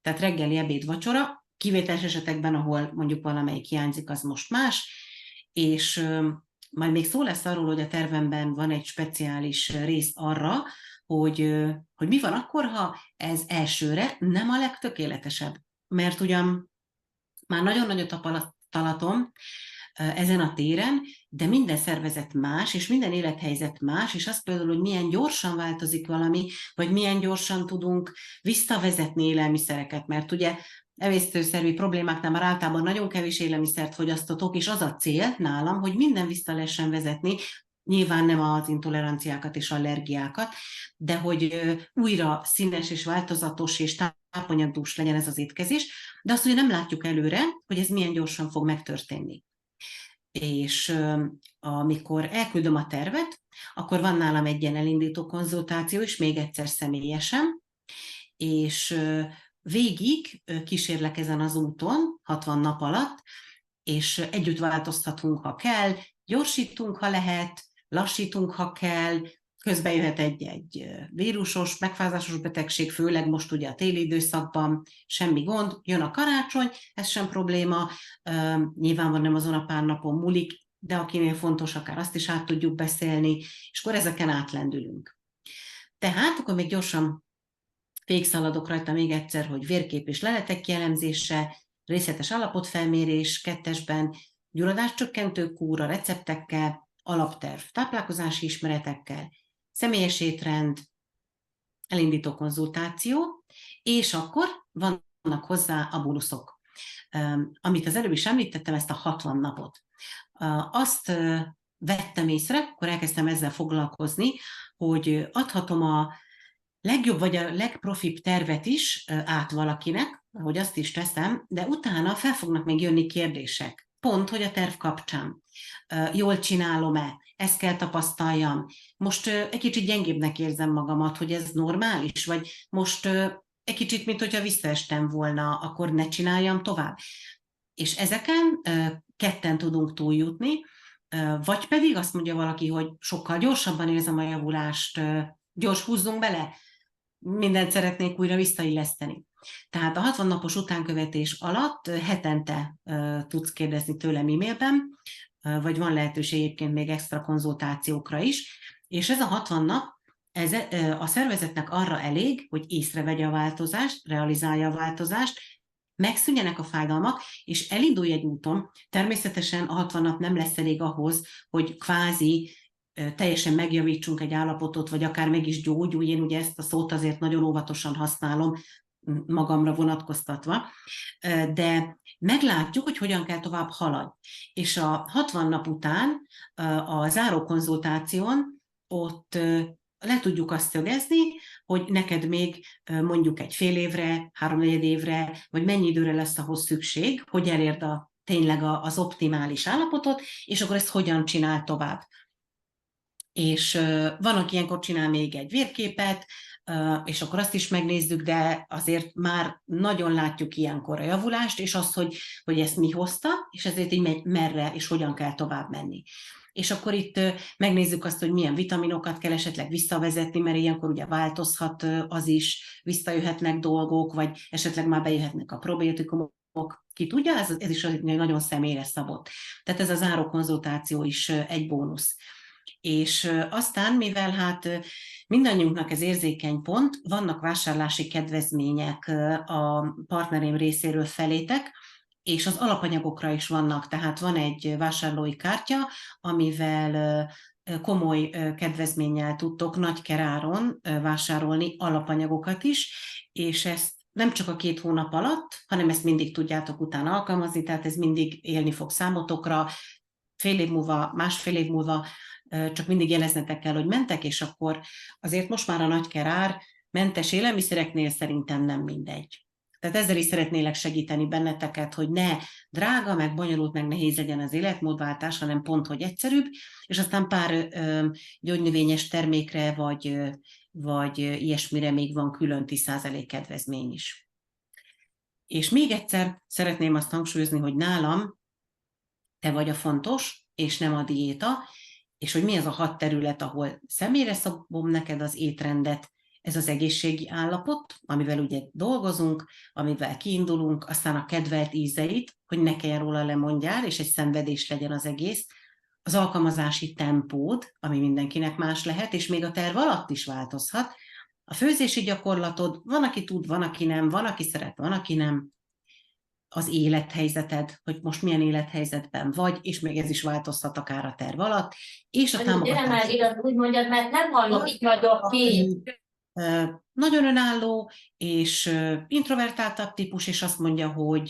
Tehát reggeli, ebéd, vacsora, kivételes esetekben, ahol mondjuk valamelyik hiányzik, az most más, és majd még szó lesz arról, hogy a tervemben van egy speciális rész arra, hogy mi van akkor, ha ez elsőre nem a legtökéletesebb. Mert ugyan már nagyon nagy a tapasztalatom ezen a téren, de minden szervezet más, és minden élethelyzet más, és az például, hogy milyen gyorsan változik valami, vagy milyen gyorsan tudunk visszavezetni élelmiszereket, mert ugye emésztőszervi problémáknál már általában nagyon kevés élelmiszert fogyasztotok, és az a cél nálam, hogy minden vissza lehessen vezetni, nyilván nem az intoleranciákat és allergiákat, de hogy újra színes és változatos és tápanyagdús legyen ez az étkezés, de azt ugye nem látjuk előre, hogy ez milyen gyorsan fog megtörténni. És amikor elküldöm a tervet, akkor van nálam egy ilyen elindító konzultáció is, még egyszer személyesen, és végig kísérlek ezen az úton, 60 nap alatt, és együtt változtatunk, ha kell, gyorsítunk, ha lehet, lassítunk, ha kell, közben jöhet egy vírusos, megfázásos betegség, főleg most ugye a téli időszakban, semmi gond, jön a karácsony, ez sem probléma, nyilván nem azon a pár napon múlik, de akinél fontos, akár azt is át tudjuk beszélni, és akkor ezeken átlendülünk. Tehát akkor még gyorsan végigszaladok rajta még egyszer, hogy vérkép és leletek kielemzése, részletes állapotfelmérés, 2-esben gyulladáscsökkentő kúra receptekkel, alapterv táplálkozási ismeretekkel, személyes étrend, elindító konzultáció, és akkor vannak hozzá a bónuszok. Amit az előbb is említettem, ezt a 60 napot. Azt vettem észre, akkor elkezdtem ezzel foglalkozni, hogy adhatom a legjobb vagy a legprofibb tervet is át valakinek, ahogy azt is teszem, de utána fel fognak még jönni kérdések. Pont, hogy a terv kapcsán. Jól csinálom-e? Ezt kell tapasztaljam. Most egy kicsit gyengébbnek érzem magamat, hogy ez normális, vagy most egy kicsit, mint hogyha visszaestem volna, akkor ne csináljam tovább. És ezeken ketten tudunk túljutni, vagy pedig azt mondja valaki, hogy sokkal gyorsabban érzem a javulást, gyors húzzunk bele, mindent szeretnék újra visszailleszteni. Tehát a 60 napos utánkövetés alatt hetente tudsz kérdezni tőlem e-mailben, vagy van lehetőség egyébként még extra konzultációkra is, és ez a 60 nap, ez a szervezetnek arra elég, hogy észrevegye a változást, realizálja a változást, megszűnjenek a fájdalmak, és elindulj egy úton. Természetesen a 60 nap nem lesz elég ahhoz, hogy kvázi teljesen megjavítsunk egy állapotot, vagy akár meg is gyógyulj. Én ugye ezt a szót azért nagyon óvatosan használom, magamra vonatkoztatva, de meglátjuk, hogy hogyan kell tovább haladni. És a 60 nap után a záró konzultáción ott le tudjuk azt szögezni, hogy neked még mondjuk egy fél évre, 3-4 évre, vagy mennyi időre lesz ahhoz szükség, hogy elérd tényleg az optimális állapotot, és akkor ezt hogyan csinál tovább. És van, aki ilyenkor csinál még egy vérképet, és akkor azt is megnézzük, de azért már nagyon látjuk ilyenkor a javulást, és azt, hogy ezt mi hozta, és ezért így merre és hogyan kell tovább menni. És akkor itt megnézzük azt, hogy milyen vitaminokat kell esetleg visszavezetni, mert ilyenkor ugye változhat az is, visszajöhetnek dolgok, vagy esetleg már bejöhetnek a probiotikumok, ki tudja, ez is nagyon személyre szabott. Tehát ez a záró konzultáció is egy bónusz. És aztán, mivel hát mindannyiunknak ez érzékeny pont, vannak vásárlási kedvezmények a partnerém részéről felétek, és az alapanyagokra is vannak, tehát van egy vásárlói kártya, amivel komoly kedvezménnyel tudtok nagy keráron vásárolni alapanyagokat is, és ezt nem csak a 2 hónap alatt, hanem ezt mindig tudjátok utána alkalmazni, tehát ez mindig élni fog számotokra, fél év múlva, másfél év múlva, csak mindig jeleznetek kell, hogy mentek, és akkor azért most már a nagy kerár mentes élelmiszereknél szerintem nem mindegy. Tehát ezzel is szeretnélek segíteni benneteket, hogy ne drága, meg bonyolult, meg nehéz legyen az életmódváltás, hanem pont, hogy egyszerűbb, és aztán pár gyógynövényes termékre, vagy ilyesmire még van külön 10% kedvezmény is. És még egyszer szeretném azt hangsúlyozni, hogy nálam te vagy a fontos, és nem a diéta, és hogy mi az a 6 terület, ahol személyre szabom neked az étrendet. Ez az egészségi állapot, amivel ugye dolgozunk, amivel kiindulunk, aztán a kedvelt ízeit, hogy ne kelljen róla lemondjál, és egy szenvedés legyen az egész, az alkalmazási tempód, ami mindenkinek más lehet, és még a terv alatt is változhat, a főzési gyakorlatod, van, aki tud, van, aki nem, van, aki szeret, van, aki nem, az élethelyzeted, hogy most milyen élethelyzetben vagy, és még ez is változhat akár a terv alatt, és a támogatás. Gyere már igaz, úgy mondjad, mert nem hallok, itt vagyok ki. Nagyon önálló, és introvertáltabb típus, és azt mondja, hogy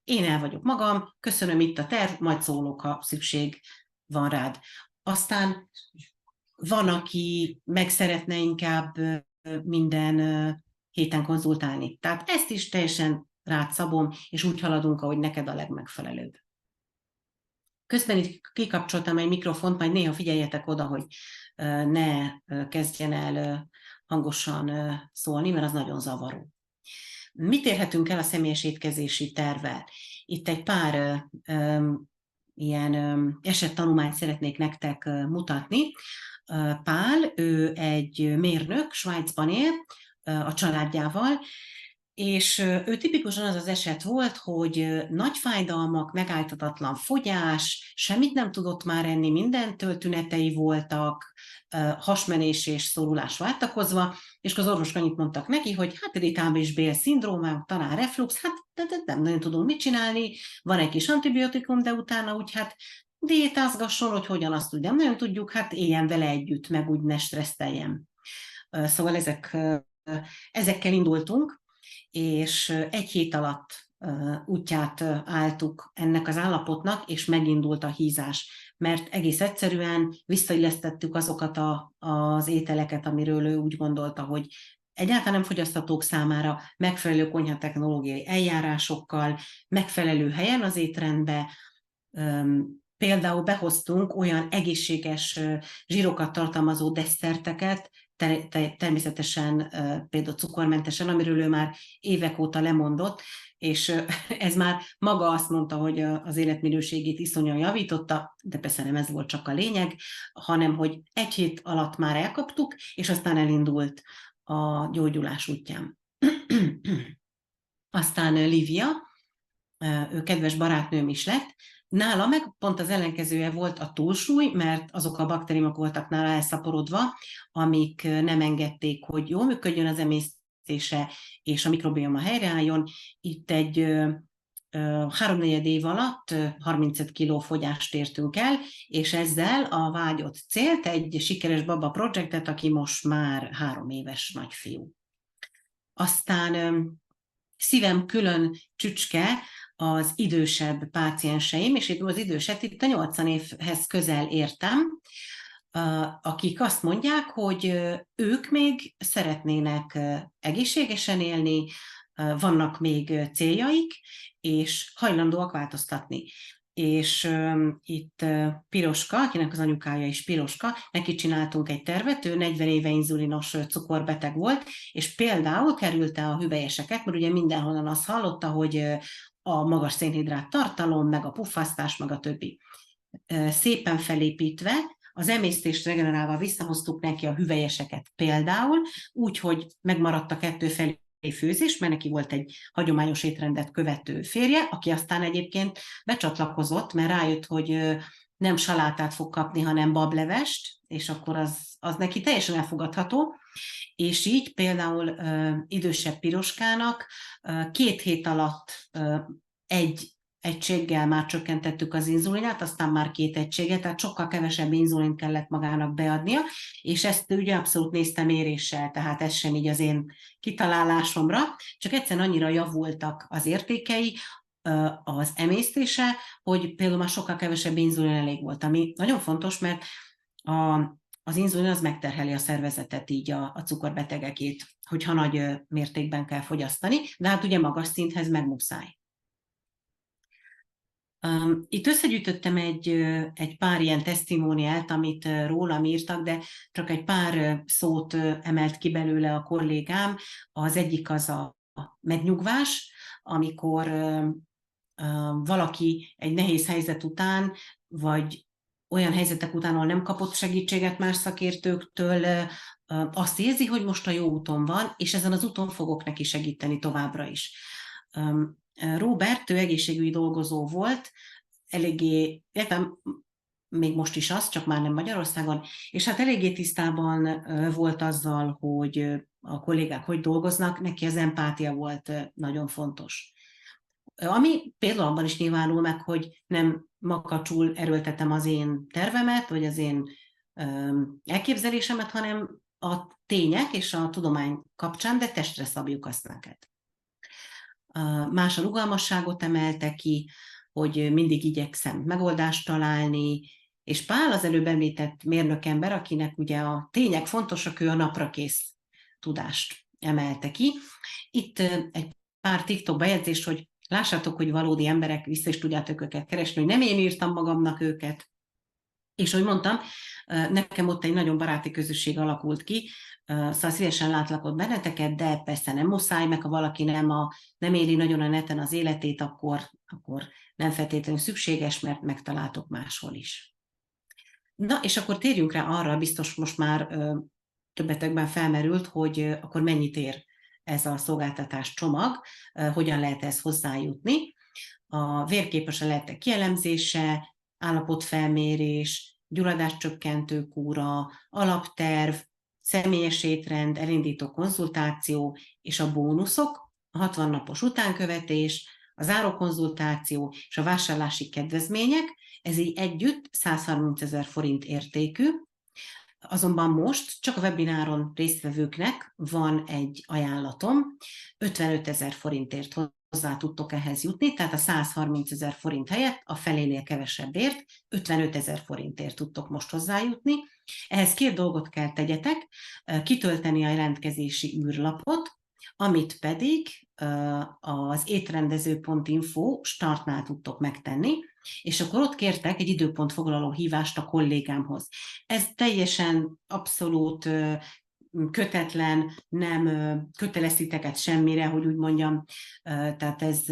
én el vagyok magam, köszönöm, itt a terv, majd szólok, ha szükség van rád. Aztán van, aki meg szeretne inkább minden héten konzultálni. Tehát ezt is teljesen rád szabom, és úgy haladunk, ahogy neked a legmegfelelőbb. Közben itt kikapcsoltam egy mikrofont, majd néha figyeljetek oda, hogy ne kezdjen el hangosan szólni, mert az nagyon zavaró. Mit érhetünk el a személyes étkezési tervvel? Itt egy pár ilyen esettanulmányt szeretnék nektek mutatni. Pál, ő egy mérnök, Svájcban él a családjával, és ő tipikusan az az eset volt, hogy nagy fájdalmak, megállhatatlan fogyás, semmit nem tudott már enni, mindentől tünetei voltak, hasmenés és szorulás váltakozva, és az orvosok annyit mondtak neki, hogy hát irritábilis bélszindróma, talán reflux, hát nem nagyon tudunk mit csinálni, van egy kis antibiotikum, de utána úgy hát diétázgasson, hogy hogyan, azt úgy nem nagyon tudjuk, hát éljen vele együtt, meg úgy ne stresszeljen. Szóval ezekkel indultunk, és egy hét alatt útját álltuk ennek az állapotnak, és megindult a hízás, mert egész egyszerűen visszaillesztettük azokat az ételeket, amiről ő úgy gondolta, hogy egyáltalán nem fogyasztatók számára, megfelelő konyhatechnológiai eljárásokkal, megfelelő helyen az étrendbe. Például behoztunk olyan egészséges zsírokat tartalmazó desszerteket, természetesen például cukormentesen, amiről ő már évek óta lemondott, és ez már maga azt mondta, hogy az életminőségét iszonyan javította, de persze nem ez volt csak a lényeg, hanem hogy egy hét alatt már elkaptuk, és aztán elindult a gyógyulás útján. Aztán Lívia, ő kedves barátnőm is lett, nála meg pont az ellenkezője volt a túlsúly, mert azok a baktériumok voltak nála elszaporodva, amik nem engedték, hogy jól működjön az emésztése, és a mikrobioma helyreálljon. Itt egy 3-4 év alatt 35 kg fogyást értünk el, és ezzel a vágyott célt, egy sikeres baba projektet, aki most már 3 éves nagyfiú. Aztán szívem külön csücske az idősebb pácienseim, és itt az időset itt a 80 évhez közel értem, akik azt mondják, hogy ők még szeretnének egészségesen élni, vannak még céljaik, és hajlandóak változtatni. És itt Piroska, akinek az anyukája is Piroska, neki csináltunk egy tervet, ő 40 éve inzulinos cukorbeteg volt, és például kerülte a hüvelyeseket, mert ugye mindenhonnan azt hallotta, hogy a magas szénhidrát tartalom, meg a puffasztás, meg a többi. Szépen felépítve, az emésztést regenerálva visszahoztuk neki a hüvelyeseket például, úgy, megmaradt a 2 felé főzés, mert neki volt egy hagyományos étrendet követő férje, aki aztán egyébként becsatlakozott, mert rájött, hogy nem salátát fog kapni, hanem bablevest, és akkor az neki teljesen elfogadható, és így például idősebb Piroskának 2 hét alatt egy egységgel már csökkentettük az inzulinát, aztán már 2 egységet, tehát sokkal kevesebb inzulint kellett magának beadnia, és ezt ugye abszolút néztem méréssel, tehát ez sem így az én kitalálásomra, csak egyszerűen annyira javultak az értékei, az emésztése, hogy például már sokkal kevesebb inzulin elég volt, ami nagyon fontos, mert az inzulin az megterheli a szervezetet, így a cukorbetegekét, hogyha nagy mértékben kell fogyasztani, de hát ugye magas szinthez meg muszáj. Itt összegyűjtöttem egy pár ilyen tesztimóniát, amit rólam írtak, de csak egy pár szót emelt ki belőle a kollégám. Az egyik az a megnyugvás, amikor valaki egy nehéz helyzet után, vagy olyan helyzetek után, ahol nem kapott segítséget más szakértőktől, azt érzi, hogy most a jó úton van, és ezen az úton fogok neki segíteni továbbra is. Robert, ő egészségügyi dolgozó volt, eléggé, értem, még most is az, csak már nem Magyarországon, és hát eléggé tisztában volt azzal, hogy a kollégák hogy dolgoznak, neki az empátia volt nagyon fontos. Ami például abban is nyilvánul meg, hogy nem makacsul erőltetem az én tervemet, vagy az én elképzelésemet, hanem a tények és a tudomány kapcsán, de testre szabjuk azt neked. Más a rugalmasságot emelte ki, hogy mindig igyekszem megoldást találni, és Pál az előbb említett mérnökember, akinek ugye a tények fontosak, ő a naprakész tudást emelte ki. Itt egy pár TikTok bejegyzést, hogy lássátok, hogy valódi emberek, vissza is tudjátok őket keresni, hogy nem én írtam magamnak őket. És ahogy mondtam, nekem ott egy nagyon baráti közösség alakult ki, szóval szívesen látlak ott benneteket, de persze nem muszáj, meg ha valaki nem éli nagyon a neten az életét, akkor nem feltétlenül szükséges, mert megtaláltok máshol is. Na, és akkor térjünk rá arra, biztos most már többetekben felmerült, hogy akkor mennyit ér ez a szolgáltatás csomag, hogyan lehet ezt hozzájutni. A vérképes a lehetek kielemzése, állapotfelmérés, gyulladáscsökkentő kúra, alapterv, személyes étrend, elindító konzultáció és a bónuszok, a 60 napos utánkövetés, a zárókonzultáció és a vásárlási kedvezmények, ez így együtt 130 000 forint értékű. Azonban most csak a webináron résztvevőknek van egy ajánlatom, 55 000 forintért hozzá tudtok ehhez jutni, tehát a 130 000 forint helyett a felénél kevesebbért, 55 000 forintért tudtok most hozzájutni. Ehhez 2 dolgot kell tegyetek, kitölteni a jelentkezési űrlapot, amit pedig az étrendező.info startnál tudtok megtenni, és akkor ott kértek egy időpontfoglaló hívást a kollégámhoz. Ez teljesen abszolút kötetlen, nem kötelez titeket semmire, hogy úgy mondjam, tehát ez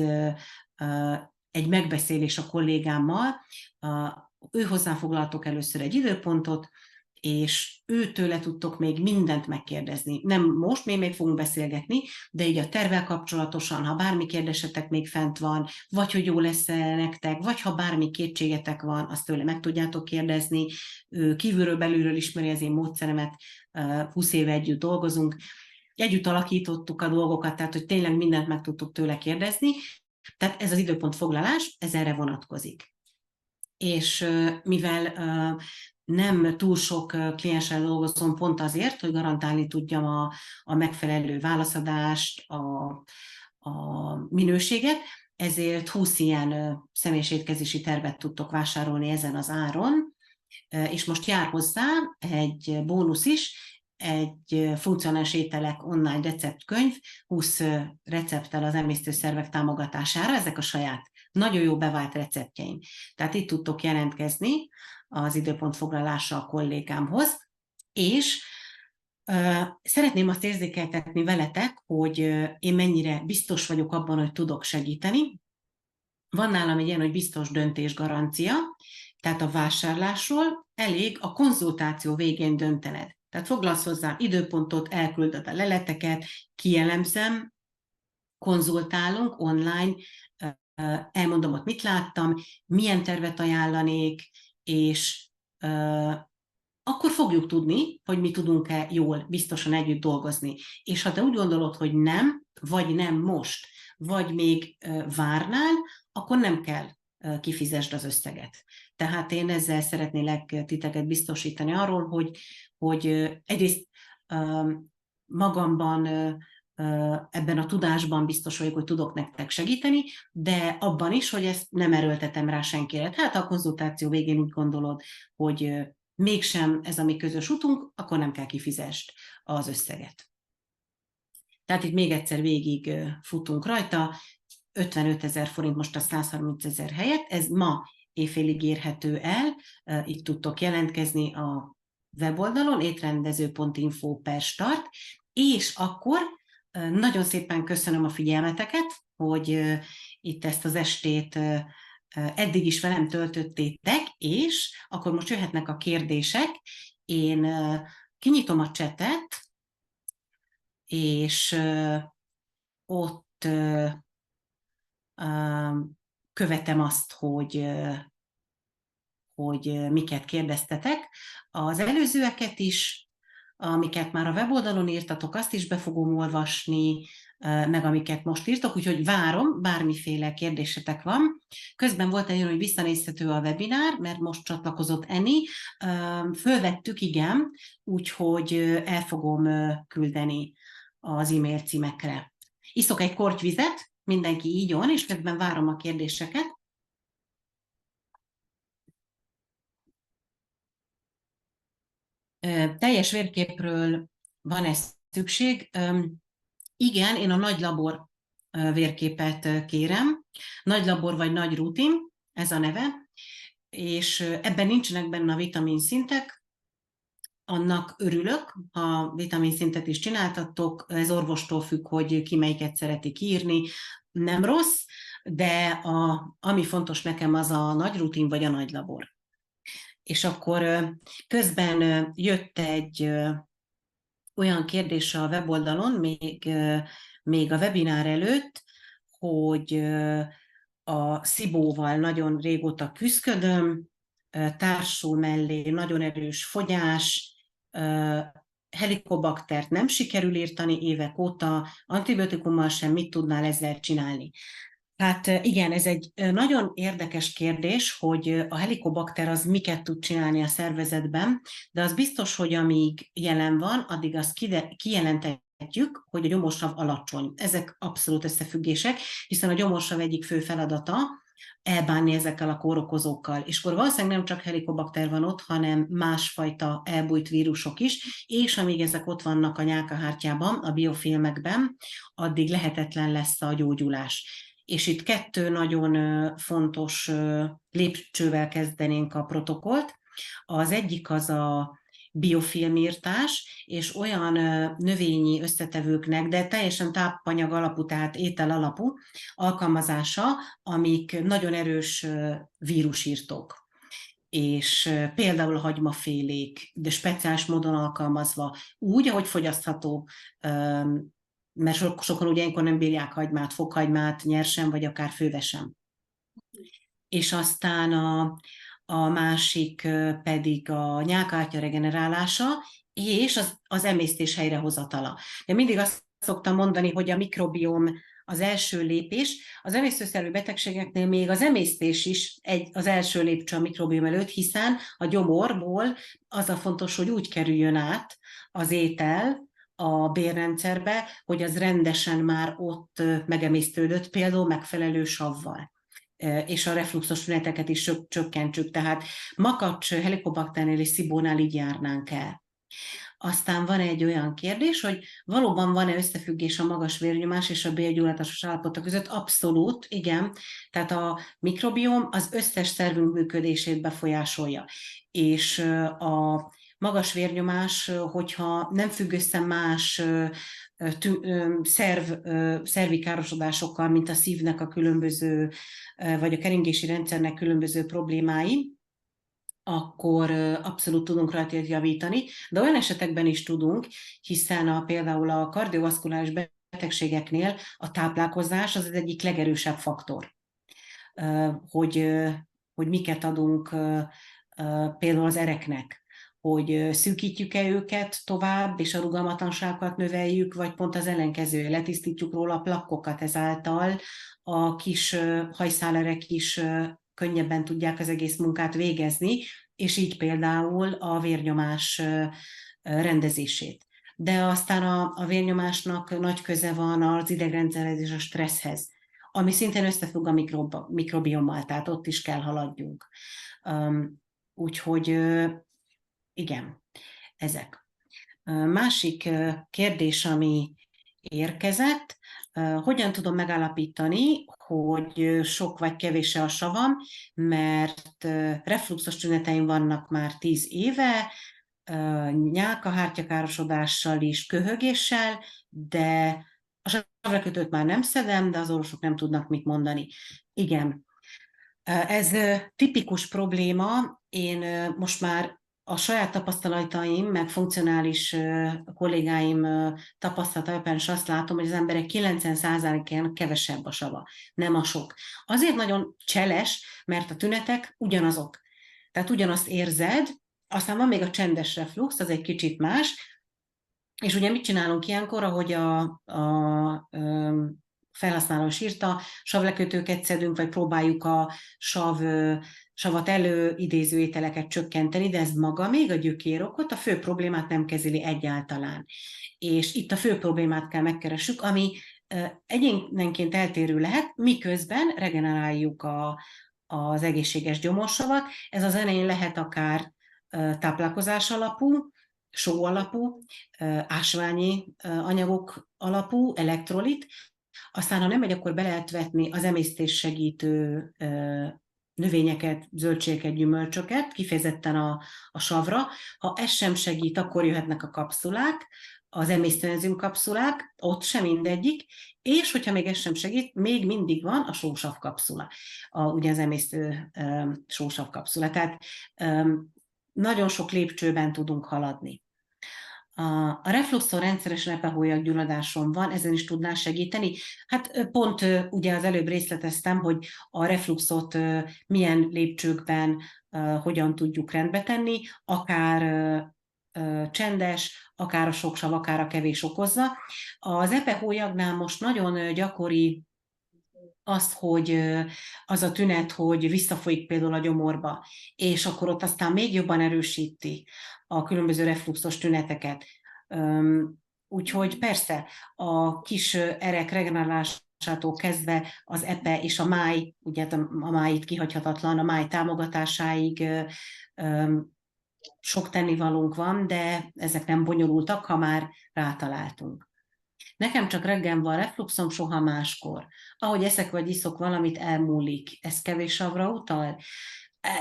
egy megbeszélés a kollégámmal. Ő hozzáfoglaltok először egy időpontot, és őtőle tudtok még mindent megkérdezni. Nem most, még fogunk beszélgetni, de így a tervvel kapcsolatosan, ha bármi kérdésetek még fent van, vagy hogy jó lesz nektek, vagy ha bármi kétségetek van, azt tőle meg tudjátok kérdezni. Ő kívülről, belülről ismeri az én módszeremet, 20 éve együtt dolgozunk, együtt alakítottuk a dolgokat, tehát hogy tényleg mindent meg tudtuk tőle kérdezni. Tehát ez az időpontfoglalás, ez erre vonatkozik. És mivel nem túl sok klienssel dolgozom pont azért, hogy garantálni tudjam a megfelelő válaszadást, a minőséget, ezért 20 ilyen személyes étkezési tervet tudtok vásárolni ezen az áron, és most jár hozzá egy bónusz is, egy funkcionális ételek online receptkönyv, 20 recepttel az emésztőszervek támogatására, ezek a saját nagyon jó bevált receptjeim. Tehát itt tudtok jelentkezni az időpontfoglalásra a kollégámhoz, és szeretném azt érzékeltetni veletek, hogy én mennyire biztos vagyok abban, hogy tudok segíteni. Van nálam egy ilyen, hogy biztos döntés garancia, tehát a vásárlásról elég a konzultáció végén döntened. Tehát foglalsz hozzá időpontot, elküldöd a leleteket, kielemzem, konzultálunk online, elmondom, hogy mit láttam, milyen tervet ajánlanék, és akkor fogjuk tudni, hogy mi tudunk-e jól, biztosan együtt dolgozni. És ha te úgy gondolod, hogy nem, vagy nem most, vagy még várnál, akkor nem kell kifizesd az összeget. Tehát én ezzel szeretnélek titeket biztosítani arról, hogy egyrészt magamban ebben a tudásban biztos vagyok, hogy tudok nektek segíteni, de abban is, hogy ezt nem erőltetem rá senkire. Tehát ha a konzultáció végén úgy gondolod, hogy mégsem ez a mi közös utunk, akkor nem kell kifizesd az összeget. Tehát itt még egyszer végig futunk rajta, 55 000 forint most a 130 000 helyett, ez ma éjfélig érhető el, itt tudtok jelentkezni a weboldalon, étrendező.info/start, és akkor nagyon szépen köszönöm a figyelmeteket, hogy itt ezt az estét eddig is velem töltöttétek, és akkor most jöhetnek a kérdések. Én kinyitom a csetet, és ott követem azt, hogy miket kérdeztetek. Az előzőeket is, amiket már a weboldalon írtatok, azt is be fogom olvasni, meg amiket most írtok, úgyhogy várom, bármiféle kérdésetek van. Közben volt egy olyan, hogy visszanézhető a webinár, mert most csatlakozott Eni. Fölvettük, igen, úgyhogy el fogom küldeni az e-mail címekre. Iszok egy kortyvizet, mindenki így van, és közben várom a kérdéseket. Teljes vérképről van-e szükség? Igen, én a nagy labor vérképet kérem. Nagy labor vagy nagy rutin, ez a neve, és ebben nincsenek benne a vitaminszintek, annak örülök, ha vitaminszintet is csináltattok, ez orvostól függ, hogy ki melyiket szereti kiírni, nem rossz, de ami fontos nekem, az a nagy rutin vagy a nagy labor. És akkor közben jött egy olyan kérdés a weboldalon, még a webinár előtt, hogy a SIBO-val nagyon régóta küzdködöm, társul mellé nagyon erős fogyás, helikobaktert nem sikerül írtani évek óta, antibiotikummal sem, mit tudnál ezzel csinálni? Hát igen, ez egy nagyon érdekes kérdés, hogy a helikobakter az miket tud csinálni a szervezetben, de az biztos, hogy amíg jelen van, addig azt kijelenthetjük, hogy a gyomorsav alacsony. Ezek abszolút összefüggések, hiszen a gyomorsav egyik fő feladata elbánni ezekkel a kórokozókkal. És akkor valószínűleg nem csak helikobakter van ott, hanem másfajta elbújt vírusok is, és amíg ezek ott vannak a nyálkahártyában, a biofilmekben, addig lehetetlen lesz a gyógyulás. És itt 2 nagyon fontos lépcsővel kezdenénk a protokollt. Az egyik az a biofilmírtás, és olyan növényi összetevőknek, de teljesen tápanyag alapú, tehát étel alapú alkalmazása, amik nagyon erős vírusírtók. És például a hagymafélék, de speciális módon alkalmazva, úgy, ahogy fogyasztható, mert sokan ugye ilyenkor nem bírják hagymát, fokhagymát, nyersen, vagy akár fővesen. És aztán a másik pedig a nyálkahártya regenerálása, és az emésztés helyrehozatala. De mindig azt szoktam mondani, hogy a mikrobiom az első lépés, az emésztőszervi betegségeknél még az emésztés is az első lépcső a mikrobiom előtt, hiszen a gyomorból az a fontos, hogy úgy kerüljön át az étel a bélrendszerbe, hogy az rendesen már ott megemésztődött, például megfelelő savval, és a refluxos tüneteket is csökkentsük. Tehát makacs, helikobakternél és szibónál így járnánk el. Aztán van egy olyan kérdés, hogy valóban van-e összefüggés a magas vérnyomás és a bélgyulladásos állapota között? Abszolút, igen. Tehát a mikrobióm az összes szervünk működését befolyásolja. És a magas vérnyomás, hogyha nem függ össze más szervi károsodásokkal, mint a szívnek a különböző, vagy a keringési rendszernek különböző problémái, akkor abszolút tudunk rajta javítani, de olyan esetekben is tudunk, hiszen például a kardiovaszkuláris betegségeknél a táplálkozás az egyik legerősebb faktor, hogy miket adunk például az ereknek, hogy szűkítjük-e őket tovább, és a rugalmatlanságokat növeljük, vagy pont az ellenkezője, letisztítjuk róla a plakkokat, ezáltal a kis hajszálerek is könnyebben tudják az egész munkát végezni, és így például a vérnyomás rendezését. De aztán a vérnyomásnak nagy köze van az idegrendszerhez és a stresszhez, ami szintén összefügg a mikrobiommal, tehát ott is kell haladjunk. Úgyhogy igen, ezek. Másik kérdés, ami érkezett, hogyan tudom megállapítani, hogy sok vagy kevés a savam, mert refluxos tüneteim vannak már 10 éve, nyálkahártyakárosodással is, köhögéssel, de a savrakötőt már nem szedem, de az orvosok nem tudnak mit mondani. Igen, ez tipikus probléma. Én most már a saját tapasztalataim, meg funkcionális kollégáim tapasztalataiban is azt látom, hogy az emberek 90%-án kevesebb a sava, nem a sok. Azért nagyon cseles, mert a tünetek ugyanazok. Tehát ugyanazt érzed, aztán van még a csendes reflux, az egy kicsit más, és ugye mit csinálunk ilyenkor, ahogy a felhasználó is írta, savlekötőket szedünk, vagy próbáljuk a savat előidéző ételeket csökkenteni, de ez maga még a gyökérokot, a fő problémát nem kezeli egyáltalán. És itt a fő problémát kell megkeressük, ami egyénenként eltérő lehet, miközben regeneráljuk az egészséges gyomorsavat. Ez az elején lehet akár táplálkozás alapú, só alapú, ásványi anyagok alapú, elektrolit, aztán, ha nem megy, akkor be lehet vetni az emésztés segítő növényeket, zöldségeket, gyümölcsöket, kifejezetten a savra. Ha ez sem segít, akkor jöhetnek a kapszulák, az emésztőenzim kapszulák, ott sem mindegyik, és hogyha még ez sem segít, még mindig van a sósav kapszula, ugye az emésztő sósav kapszula. Tehát nagyon sok lépcsőben tudunk haladni. A refluxon rendszeresen epehólyaggyulladásom van, ezen is tudná segíteni? Hát pont ugye az előbb részleteztem, hogy a refluxot milyen lépcsőkben hogyan tudjuk rendbe tenni, akár csendes, akár a sok sav, akár a kevés okozza. Az epehólyagnál most nagyon gyakori azt, hogy az a tünet, hogy visszafolyik például a gyomorba, és akkor ott aztán még jobban erősíti a különböző refluxos tüneteket. Úgyhogy persze a kis erek regenerálásától kezdve az epe és a máj, ugye a máj itt kihagyhatatlan, a máj támogatásáig sok tennivalónk van, de ezek nem bonyolultak, ha már rátaláltunk. Nekem csak reggel van refluxom, soha máskor. Ahogy eszek vagy iszok valamit, elmúlik. Ez kevés savra utal?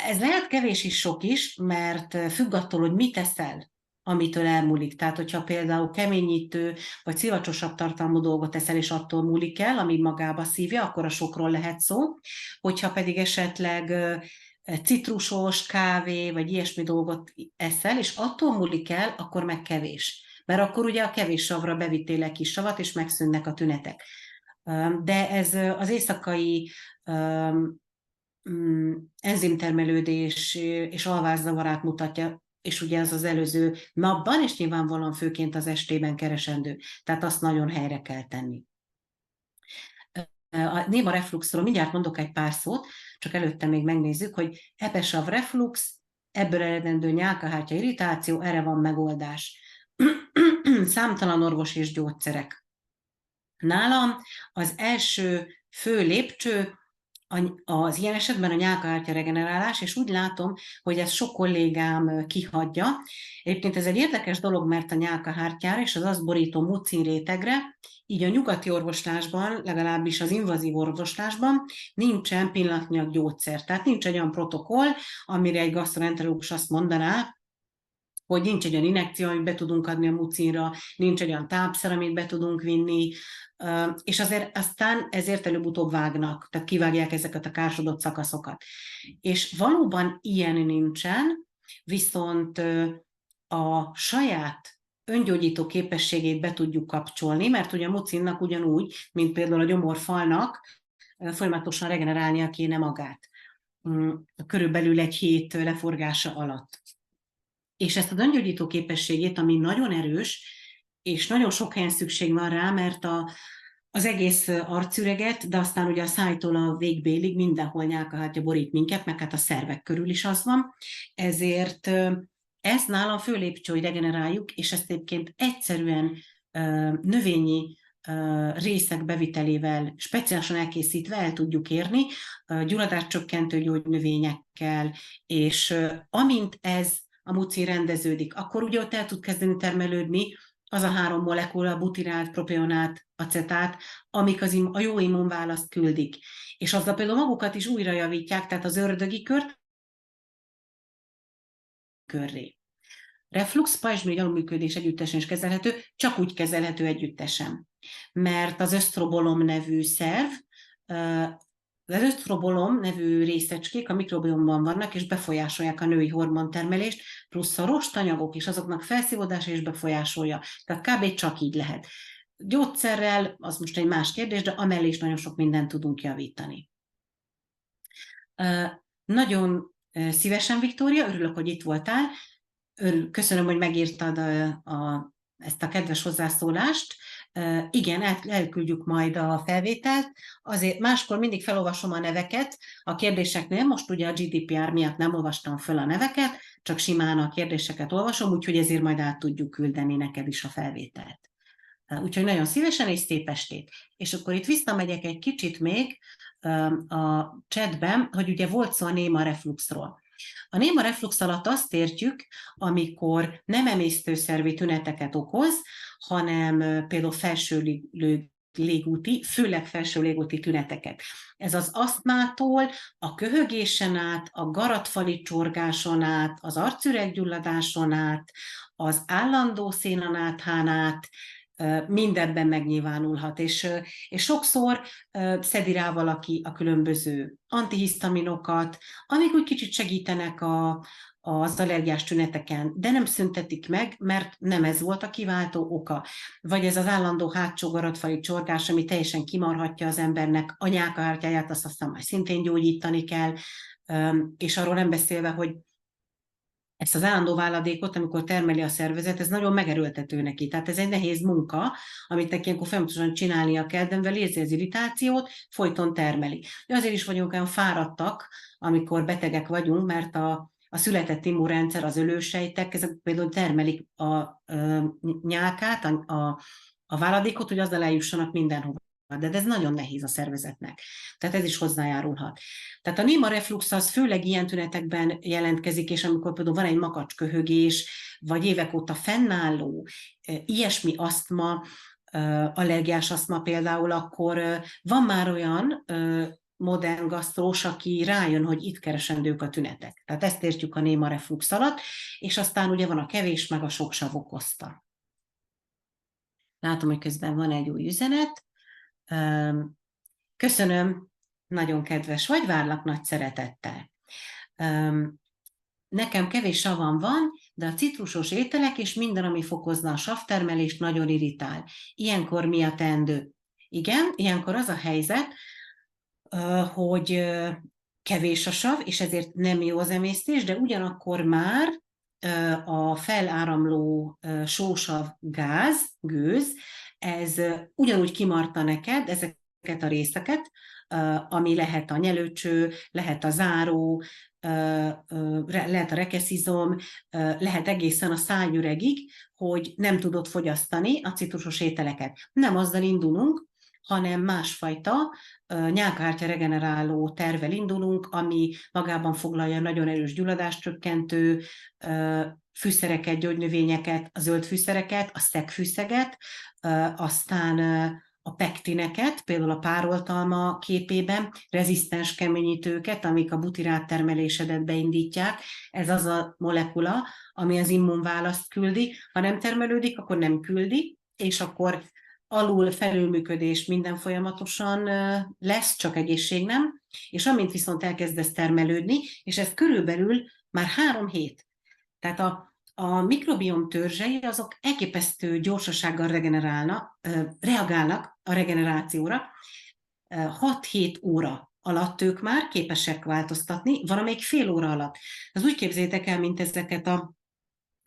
Ez lehet kevés is, sok is, mert függ attól, hogy mit eszel, amitől elmúlik. Tehát, hogyha például keményítő vagy szivacsosabb tartalmú dolgot eszel, és attól múlik el, ami magába szívja, akkor a sokról lehet szó. Hogyha pedig esetleg citrusos, kávé, vagy ilyesmi dolgot eszel, és attól múlik el, akkor meg kevés. Mert akkor ugye a kevés savra bevittél egy kis savat, és megszűnnek a tünetek. De ez az éjszakai enzimtermelődés és alvászavarát mutatja, és ugye az előző napban, és nyilvánvalóan főként az estében keresendő. Tehát azt nagyon helyre kell tenni. A néma refluxról mindjárt mondok egy pár szót, csak előtte még megnézzük, hogy epesav reflux, ebből eredendő nyálkahártya irritáció, erre van megoldás. Számtalan orvos és gyógyszerek. Nálam az első fő lépcső az ilyen esetben a nyálkahártya regenerálás, és úgy látom, hogy ezt sok kollégám kihagyja. Egyébként ez egy érdekes dolog, mert a nyálkahártyára és az azt borító mucin rétegre, így a nyugati orvoslásban, legalábbis az invazív orvoslásban nincsen pillanatnyilag gyógyszer. Tehát nincs egy olyan protokoll, amire egy gastroenterológus azt mondaná, hogy nincs egy olyan injekció, amit be tudunk adni a mucinra, nincs egy olyan tápszer, amit be tudunk vinni, és azért aztán ezért előbb-utóbb vágnak, tehát kivágják ezeket a károsodott szakaszokat. És valóban ilyen nincsen, viszont a saját öngyógyító képességét be tudjuk kapcsolni, mert ugye a mucinnak ugyanúgy, mint például a gyomorfalnak, folyamatosan regenerálnia kéne magát. Körülbelül egy hét leforgása alatt. és ezt a öngyógyító képességét, ami nagyon erős, és nagyon sok helyen szükség van rá, mert az egész arcüreget, de aztán ugye a szájtól a végbélig mindenhol nyálkahártya borít minket, meg hát a szervek körül is az van. Ezért ezt nálam főlépcső, hogy regeneráljuk, és ezt egyébként egyszerűen növényi részek bevitelével, speciálisan elkészítve el tudjuk érni, gyulladáscsökkentő gyógynövényekkel, és amint ez a muci rendeződik, akkor ugye ott el tud kezdeni termelődni az a 3 molekula, butirát, propionát, acetát, amik a jó immunválaszt küldik. És azzal például magukat is újra javítják, tehát az ördögi kört körré. Reflux, pajzsmirigy alulműködés együttesen is kezelhető, csak úgy kezelhető együttesen. Mert az ösztrobolom nevű szerv, az ösztrobolom nevű részecskék a mikrobiomban vannak, és befolyásolják a női hormontermelést, plusz a rostanyagok és azoknak felszívódása is befolyásolja. Tehát kb. Csak így lehet. Gyógyszerrel, az most egy más kérdés, de amellé is nagyon sok mindent tudunk javítani. Nagyon szívesen, Viktória, örülök, hogy itt voltál. Köszönöm, hogy megírtad ezt a kedves hozzászólást. Igen, elküldjük majd a felvételt. Azért máskor mindig felolvasom a neveket a kérdéseknél. Most ugye a GDPR miatt nem olvastam föl a neveket, csak simán a kérdéseket olvasom, úgyhogy ezért majd át tudjuk küldeni neked is a felvételt. Úgyhogy nagyon szívesen, és szép estét. És akkor itt visszamegyek egy kicsit még a chatben, hogy ugye volt szó a néma refluxról. A néma reflux alatt azt értjük, amikor nem emésztőszervi tüneteket okoz, hanem például felső légúti, főleg felső légúti tüneteket. Ez az asztmától, a köhögésen át, a garatfali csorgáson át, az arcüreggyulladáson át, az állandó szénanáthán át, mindebben megnyilvánulhat, és sokszor szedi rá valaki a különböző antihisztaminokat, amik úgy kicsit segítenek az allergiás tüneteken, de nem szüntetik meg, mert nem ez volt a kiváltó oka. Vagy ez az állandó hátsó garatfali csorgás, ami teljesen kimarhatja az embernek a nyálkahártyáját, azt aztán majd szintén gyógyítani kell, és arról nem beszélve, hogy ezt az állandó váladékot, amikor termeli a szervezet, ez nagyon megerőltető neki. Tehát ez egy nehéz munka, amit neki ilyenkor folyamatosan csinálnia kell, de mivel érzi az irritációt, folyton termeli. De azért is vagyunk olyan fáradtak, amikor betegek vagyunk, mert a született immunrendszer, az ölősejtek, ezek például termelik a nyálkát, a váladékot, hogy azzal eljussanak mindenhova. De ez nagyon nehéz a szervezetnek. Tehát ez is hozzájárulhat. Tehát a néma reflux az főleg ilyen tünetekben jelentkezik, és amikor például van egy makacsköhögés, vagy évek óta fennálló, ilyesmi asztma, allergiás asztma például, akkor van már olyan modern gasztrós, aki rájön, hogy itt keresendők a tünetek. Tehát ezt értjük a néma reflux alatt, és aztán ugye van a kevés, meg a sok sav okozta. Látom, hogy közben van egy új üzenet. Köszönöm, nagyon kedves vagy, várlak nagy szeretettel. Nekem kevés savam van, de a citrusos ételek és minden, ami fokozna a savtermelést, nagyon irritál. Ilyenkor mi a teendő? Igen, ilyenkor az a helyzet, hogy kevés a sav, és ezért nem jó az emésztés, de ugyanakkor már a feláramló sósav gőz, ez ugyanúgy kimarta neked ezeket a részeket, ami lehet a nyelőcső, lehet a záró, lehet a rekeszizom, lehet egészen a szájüregig, hogy nem tudod fogyasztani a citrusos ételeket. Nem azzal indulunk, hanem másfajta nyálkahártya regeneráló tervvel indulunk, ami magában foglalja nagyon erős gyulladáscsökkentő fűszereket, gyógynövényeket, a zöld fűszereket, a szegfűszeget, aztán a pektineket, például a pároltalma képében, rezisztens keményítőket, amik a butirát termelésedet beindítják. Ez az a molekula, ami az immunválaszt küldi. Ha nem termelődik, akkor nem küldi, és akkor alul-felülműködés minden folyamatosan lesz, csak egészség nem, és amint viszont elkezdesz termelődni, és ez körülbelül már 3 hét. Tehát a mikrobiom törzsei azok elképesztő gyorsasággal reagálnak a regenerációra. 6-7 óra alatt ők már képesek változtatni, van amelyik fél óra alatt. Az úgy képzeljétek el, mint ezeket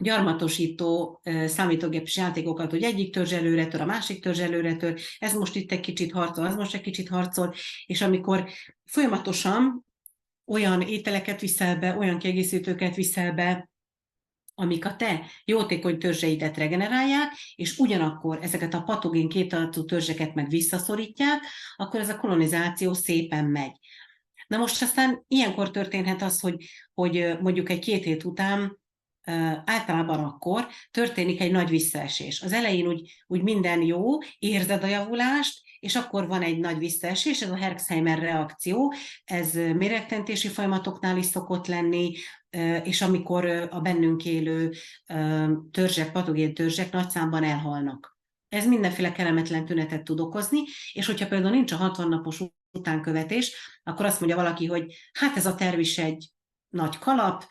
gyarmatosító számítógépes játékokat, hogy egyik törzs előre tör, a másik törzs előre tör, ez most itt egy kicsit harcol, az most egy kicsit harcol, és amikor folyamatosan olyan ételeket viszel be, olyan kiegészítőket viszel be, amik a te jótékony törzseidet regenerálják, és ugyanakkor ezeket a patogén kétarcú törzseket meg visszaszorítják, akkor ez a kolonizáció szépen megy. Na most aztán ilyenkor történhet az, hogy mondjuk egy 2 hét után általában akkor történik egy nagy visszaesés. Az elején úgy minden jó, érzed a javulást, és akkor van egy nagy visszaesés, ez a Herxheimer reakció, ez méregtentési folyamatoknál is szokott lenni, és amikor a bennünk élő törzsek, patogén törzsek nagy számban elhalnak. Ez mindenféle kellemetlen tünetet tud okozni, és hogyha például nincs a 60 napos utánkövetés, akkor azt mondja valaki, hogy hát ez a terv is egy nagy kalap,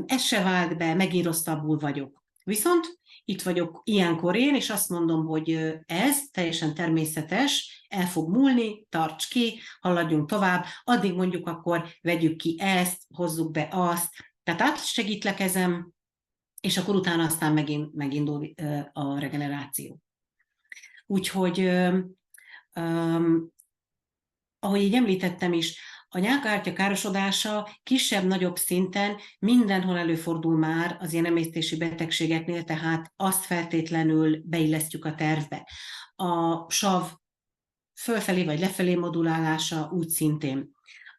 ez se vált be, megint rosszabbul vagyok. Viszont itt vagyok ilyenkor én, és azt mondom, hogy ez teljesen természetes, el fog múlni, tarts ki, haladjunk tovább, addig mondjuk akkor vegyük ki ezt, hozzuk be azt, tehát átsegítlekezem, és akkor utána aztán megindul a regeneráció. Úgyhogy, ahogy így említettem is, a nyálkahártya károsodása kisebb-nagyobb szinten mindenhol előfordul már az ilyen emésztési betegségeknél, tehát azt feltétlenül beillesztjük a tervbe. A sav fölfelé vagy lefelé modulálása úgy szintén.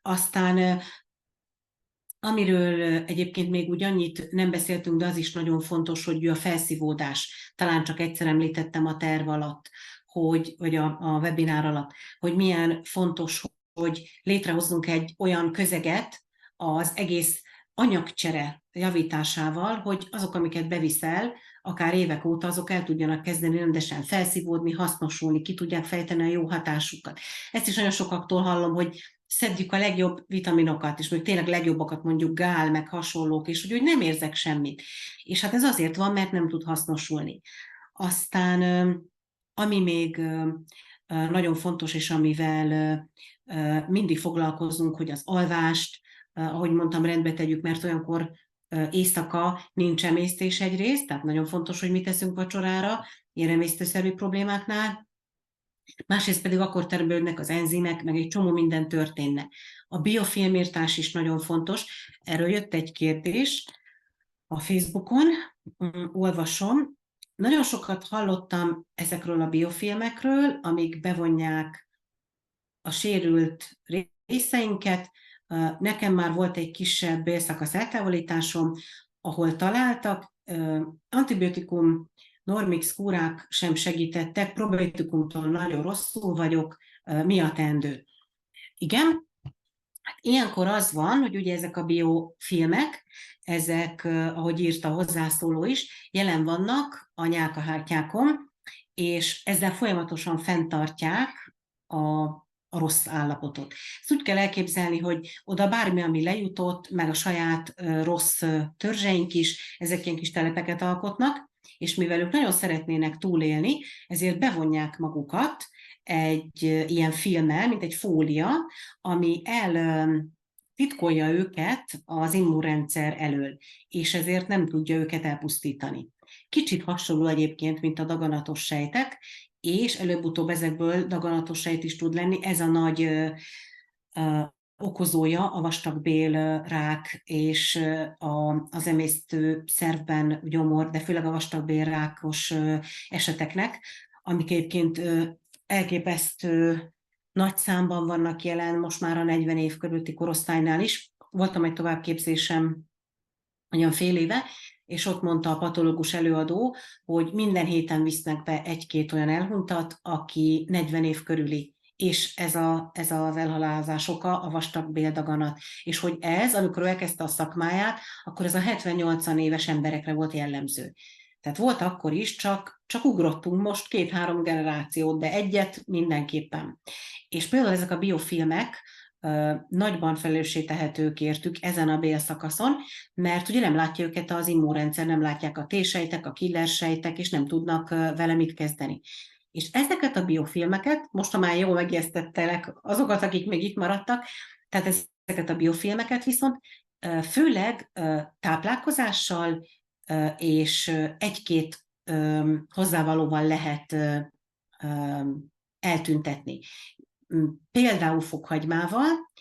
Aztán amiről egyébként még úgy annyit nem beszéltünk, de az is nagyon fontos, hogy a felszívódás. Talán csak egyszer említettem a terv alatt, vagy a webinár alatt, hogy milyen fontos, hogy létrehozzunk egy olyan közeget az egész anyagcsere javításával, hogy azok, amiket beviszel, akár évek óta, azok el tudjanak kezdeni rendesen felszívódni, hasznosulni, ki tudják fejteni a jó hatásukat. Ezt is nagyon sokaktól hallom, hogy szedjük a legjobb vitaminokat, és még tényleg legjobbakat, mondjuk gál, meg hasonlók, és hogy nem érzek semmit. És hát ez azért van, mert nem tud hasznosulni. Aztán, ami még nagyon fontos, és amivel mindig foglalkozunk, hogy az alvást, ahogy mondtam, rendbe tegyük, mert olyankor éjszaka nincs emésztés egyrészt, tehát nagyon fontos, hogy mit teszünk vacsorára, ilyen emésztőszervi problémáknál, másrészt pedig akkor termelődnek az enzimek, meg egy csomó minden történne. A biofilmírtás is nagyon fontos. Erről jött egy kérdés a Facebookon, olvasom. Nagyon sokat hallottam ezekről a biofilmekről, amik bevonják a sérült részeinket. Nekem már volt egy kisebb bélszakasz eltávolításom, ahol találtak antibiotikum, Normix kúrák sem segítettek, probiotikumtól nagyon rosszul vagyok, mi a teendő? Igen, hát ilyenkor az van, hogy ugye ezek a biofilmek, ezek, ahogy írta a hozzászóló is, jelen vannak a nyálkahártyákon, és ezzel folyamatosan fenntartják a rossz állapotot. Ezt úgy kell elképzelni, hogy oda bármi, ami lejutott, meg a saját rossz törzseink is, ezek ilyen kis telepeket alkotnak, és mivel ők nagyon szeretnének túlélni, ezért bevonják magukat egy ilyen filmmel, mint egy fólia, ami titkolja őket az immunrendszer elől, és ezért nem tudja őket elpusztítani. Kicsit hasonló egyébként, mint a daganatos sejtek, és előbb-utóbb ezekből daganatos sejt is tud lenni. Ez a nagy okozója a vastagbélrák és az emésztő szervben gyomor, de főleg a vastagbélrákos eseteknek, amik egyébként elképesztő nagy számban vannak jelen, most már a 40 év körülti korosztálynál is. Voltam egy továbbképzésem olyan fél éve, és ott mondta a patológus előadó, hogy minden héten visznek be 1-2 olyan elhuntat, aki 40 év körüli, és ez az elhalálozás oka a vastagbéldaganat. És hogy ez, amikor ő elkezdte a szakmáját, akkor ez a 70-80 éves emberekre volt jellemző. Tehát volt akkor is, csak ugrottunk most 2-3 generációt, de egyet mindenképpen. És például ezek a biofilmek nagyban felelőssé tehetők értük ezen a bélszakaszon, mert ugye nem látja őket az immunrendszer, nem látják a T-sejtek, a killersejtek, és nem tudnak vele mit kezdeni. És ezeket a biofilmeket, most már jól megijesztettelek azokat, akik még itt maradtak, tehát ezeket a biofilmeket viszont főleg táplálkozással, és egy-két hozzávalóval lehet eltüntetni. Például fokhagymával,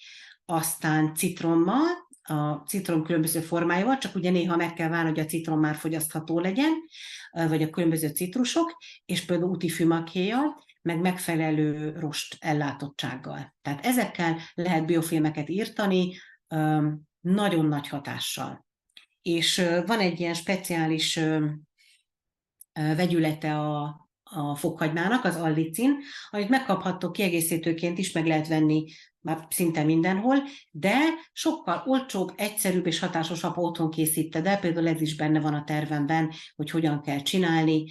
aztán citrommal, a citrom különböző formáival, csak ugye néha meg kell várni, hogy a citrom már fogyasztható legyen, vagy a különböző citrusok, és például útifűmakhéjjal, meg megfelelő rost ellátottsággal. Tehát ezekkel lehet biofilmeket írtani nagyon nagy hatással. És van egy ilyen speciális vegyülete a fokhagymának, az allicin, amit megkaphattok kiegészítőként is, meg lehet venni már szinte mindenhol, de sokkal olcsóbb, egyszerűbb és hatásosabb, ha otthon készíted el, például ez is benne van a tervemben, hogy hogyan kell csinálni.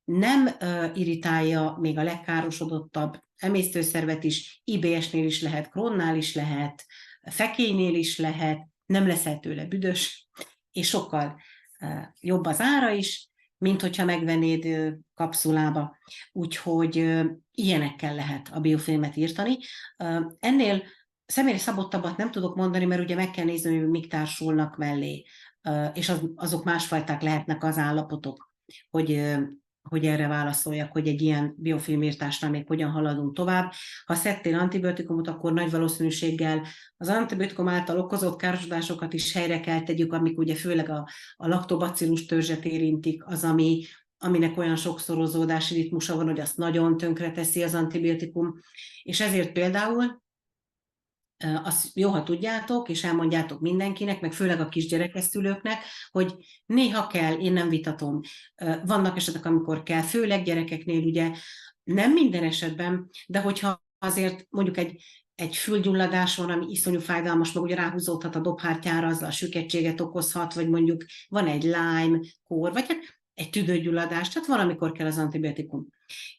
Nem irritálja még a legkárosodottabb emésztőszervet is, IBS-nél is lehet, Crohnnál is lehet, fekélynél is lehet, nem leszel tőle büdös, és sokkal jobb az ára is, mint hogyha megvennéd kapszulába. Úgyhogy ilyenekkel lehet a biofilmet írtani. Ennél személyre szabottabbat nem tudok mondani, mert ugye meg kell nézni, hogy mik társulnak mellé, és azok másfajták lehetnek az állapotok, hogy erre válaszoljak, hogy egy ilyen biofilmírtásnál még hogyan haladunk tovább. Ha szedtél antibiotikumot, akkor nagy valószínűséggel az antibiotikum által okozott károsodásokat is helyre kell tegyük, amik ugye főleg a laktobacillus törzset érintik, az, aminek olyan sokszorozódási ritmusa van, hogy azt nagyon tönkreteszi az antibiotikum. És ezért például azt jó, ha tudjátok, és elmondjátok mindenkinek, meg főleg a kisgyerekeszülőknek, hogy néha kell, én nem vitatom. Vannak esetek, amikor kell, főleg gyerekeknél ugye nem minden esetben, de hogyha azért mondjuk egy fülgyulladás van, ami iszonyú fájdalmas, meg ugye ráhúzódhat a dobhártyára, azzal süketséget okozhat, vagy mondjuk van egy Lyme kór, vagy hát egy tüdőgyulladás, tehát valamikor kell az antibiotikum.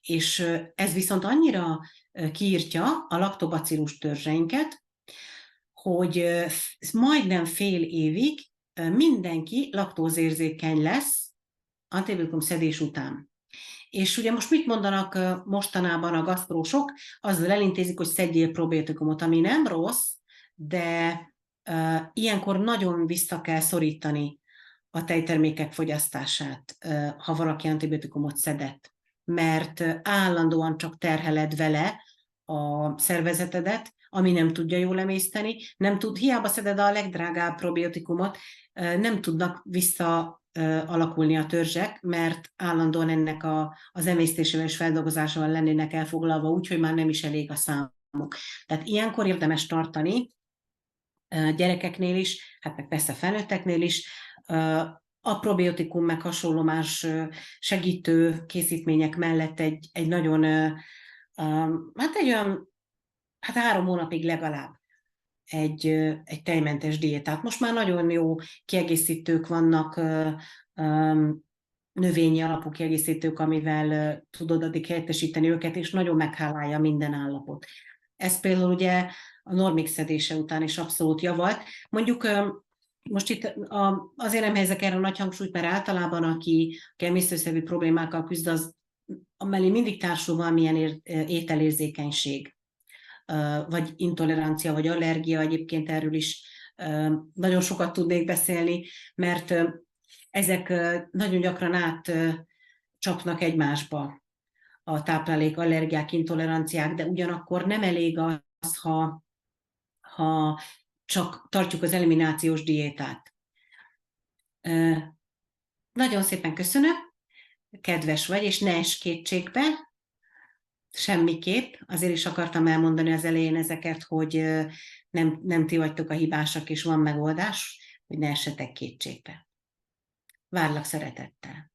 És ez viszont annyira kiírtja a laktobacillus törzseinket, hogy majdnem fél évig mindenki laktózérzékeny lesz antibiotikum szedés után. És ugye most mit mondanak mostanában a gasztrósok? Azzal elintézik, hogy szedjél probiotikumot, ami nem rossz, de ilyenkor nagyon vissza kell szorítani a tejtermékek fogyasztását, ha valaki antibiotikumot szedett, mert állandóan csak terheled vele a szervezetedet, ami nem tudja jól emészteni, hiába szeded a legdrágább probiotikumot, nem tudnak visszaalakulni a törzsek, mert állandóan ennek az emésztésével és feldolgozásával lennének elfoglalva, úgyhogy már nem is elég a számuk. Tehát ilyenkor érdemes tartani gyerekeknél is, hát meg persze felnőtteknél is, a probiotikum meg hasonló más segítő készítmények mellett egy nagyon, hát egy olyan, hát 3 hónapig legalább egy tejmentes diétát. Most már nagyon jó kiegészítők vannak, növényi alapú kiegészítők, amivel tudod addig helyettesíteni őket, és nagyon meghálálja minden állapot. Ez például ugye a normik szedése után is abszolút javalt. Mondjuk most itt azért nem helyezek erre a nagy hangsúlyt, mert általában aki emésztőszervi problémákkal küzd, az amellé mindig társul valamilyen ételérzékenység, vagy intolerancia, vagy allergia, egyébként erről is nagyon sokat tudnék beszélni, mert ezek nagyon gyakran átcsapnak egymásba, a táplálék, allergiák, intoleranciák, de ugyanakkor nem elég az, ha csak tartjuk az eliminációs diétát. Nagyon szépen köszönöm, kedves vagy, és ne ess kétségbe, semmiképp. Azért is akartam elmondani az elején ezeket, hogy nem ti vagytok a hibásak, és van megoldás, hogy ne essetek kétségbe. Várlak szeretettel.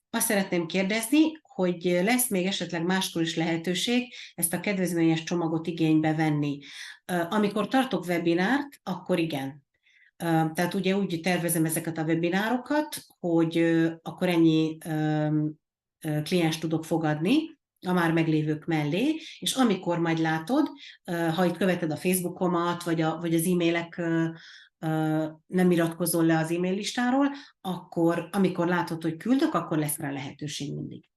Azt szeretném kérdezni, hogy lesz még esetleg máskor is lehetőség ezt a kedvezményes csomagot igénybe venni. Amikor tartok webinárt, akkor igen. Tehát ugye úgy tervezem ezeket a webinárokat, hogy akkor ennyi kliens tudok fogadni a már meglévők mellé, és amikor majd látod, ha itt követed a Facebookomat, vagy az e-mailek, nem iratkozol le az e-mail listáról, akkor amikor látod, hogy küldök, akkor lesz rá lehetőség mindig.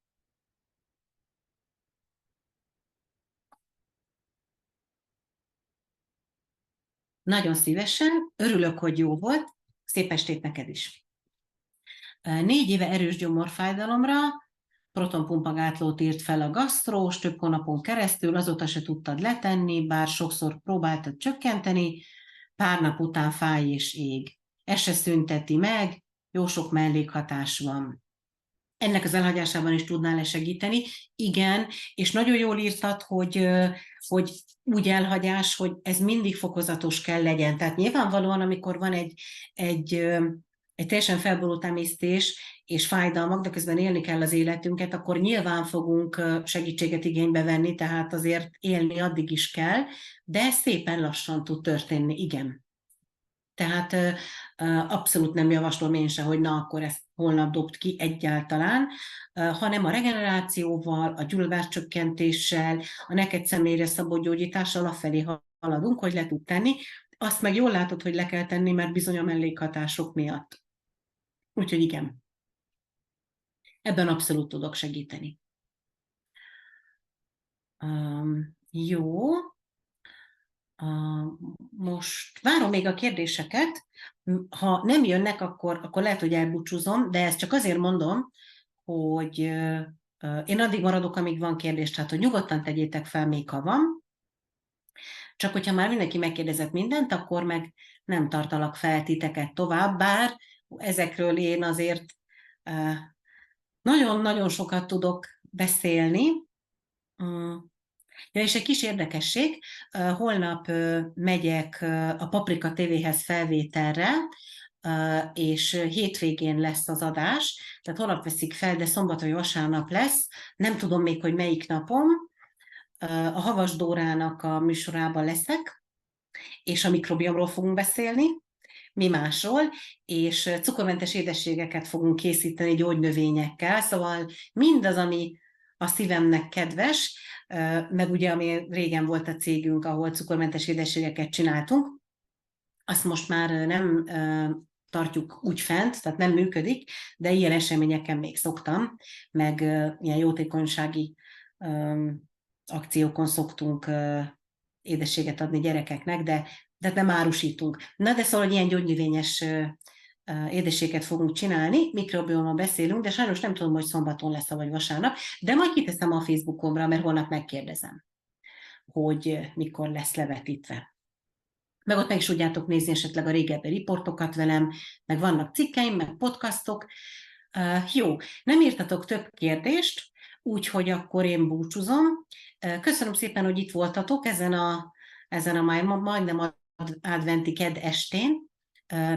Nagyon szívesen, örülök, hogy jó volt, szép estét neked is! 4 éve erős gyomorfájdalomra protonpumpagátlót írt fel a gasztrós, több hónapon keresztül, azóta se tudtad letenni, bár sokszor próbáltad csökkenteni, pár nap után fáj és ég. Ez se szünteti meg, jó sok mellékhatás van. Ennek az elhagyásában is tudnál-e segíteni? Igen, és nagyon jól írtad, hogy úgy elhagyás, hogy ez mindig fokozatos kell legyen. Tehát nyilvánvalóan, amikor van egy teljesen felborult emésztés és fájdalmak, de közben élni kell az életünket, akkor nyilván fogunk segítséget igénybe venni, tehát azért élni addig is kell, de ez szépen lassan tud történni, igen. Tehát abszolút nem javaslom én se, hogy na, akkor ezt holnap dobd ki egyáltalán, hanem a regenerációval, a gyulladáscsökkentéssel, a neked személyre szabott gyógyítással afelé haladunk, hogy le tud tenni. Azt meg jól látod, hogy le kell tenni, mert bizony a mellékhatások miatt. Úgyhogy igen, ebben abszolút tudok segíteni. Jó. Most várom még a kérdéseket. Ha nem jönnek, akkor lehet, hogy elbúcsúzom, de ezt csak azért mondom, hogy én addig maradok, amíg van kérdés, tehát hogy nyugodtan tegyétek fel, még ha van. Csak hogyha már mindenki megkérdezett mindent, akkor meg nem tartalak fel titeket tovább, bár ezekről én azért nagyon-nagyon sokat tudok beszélni. Ja, és egy kis érdekesség, holnap megyek a Paprika TV-hez felvételre, és hétvégén lesz az adás, tehát holnap veszik fel, de szombat vagy vasárnap lesz, nem tudom még, hogy melyik napom, a Havas Dórának a műsorában leszek, és a mikrobiomról fogunk beszélni, mi másról, és cukormentes édességeket fogunk készíteni gyógynövényekkel, szóval mindaz, ami a szívemnek kedves, meg ugye, ami régen volt a cégünk, ahol cukormentes édességeket csináltunk, azt most már nem tartjuk úgy fent, tehát nem működik, de ilyen eseményeken még szoktam, meg ilyen jótékonysági akciókon szoktunk édességet adni gyerekeknek, de nem árusítunk. Na, de szóval ilyen gyógynövényes édességet fogunk csinálni, mikrobiomról beszélünk, de sajnos nem tudom, hogy szombaton lesz, vagy vasárnap, de majd kiteszem a Facebookomra, mert holnap megkérdezem, hogy mikor lesz levetítve. Meg ott meg is tudjátok nézni esetleg a régebbi riportokat velem, meg vannak cikkeim, meg podcastok. Jó, nem írtatok több kérdést, úgyhogy akkor én búcsúzom. Köszönöm szépen, hogy itt voltatok ezen a majdnem adventi kedd estén.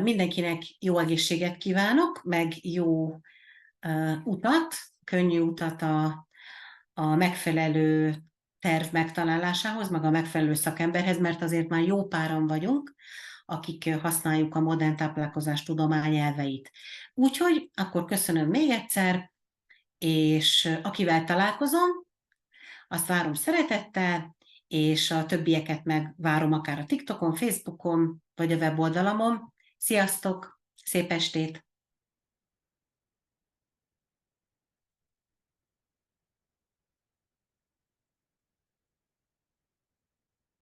Mindenkinek jó egészséget kívánok, meg jó utat, könnyű utat a megfelelő terv megtalálásához, meg a megfelelő szakemberhez, mert azért már jó páran vagyunk, akik használjuk a modern táplálkozás tudományelveit. Úgyhogy akkor köszönöm még egyszer, és akivel találkozom, azt várom szeretettel, és a többieket meg várom akár a TikTokon, Facebookon, vagy a weboldalamon. Sziasztok! Szép estét!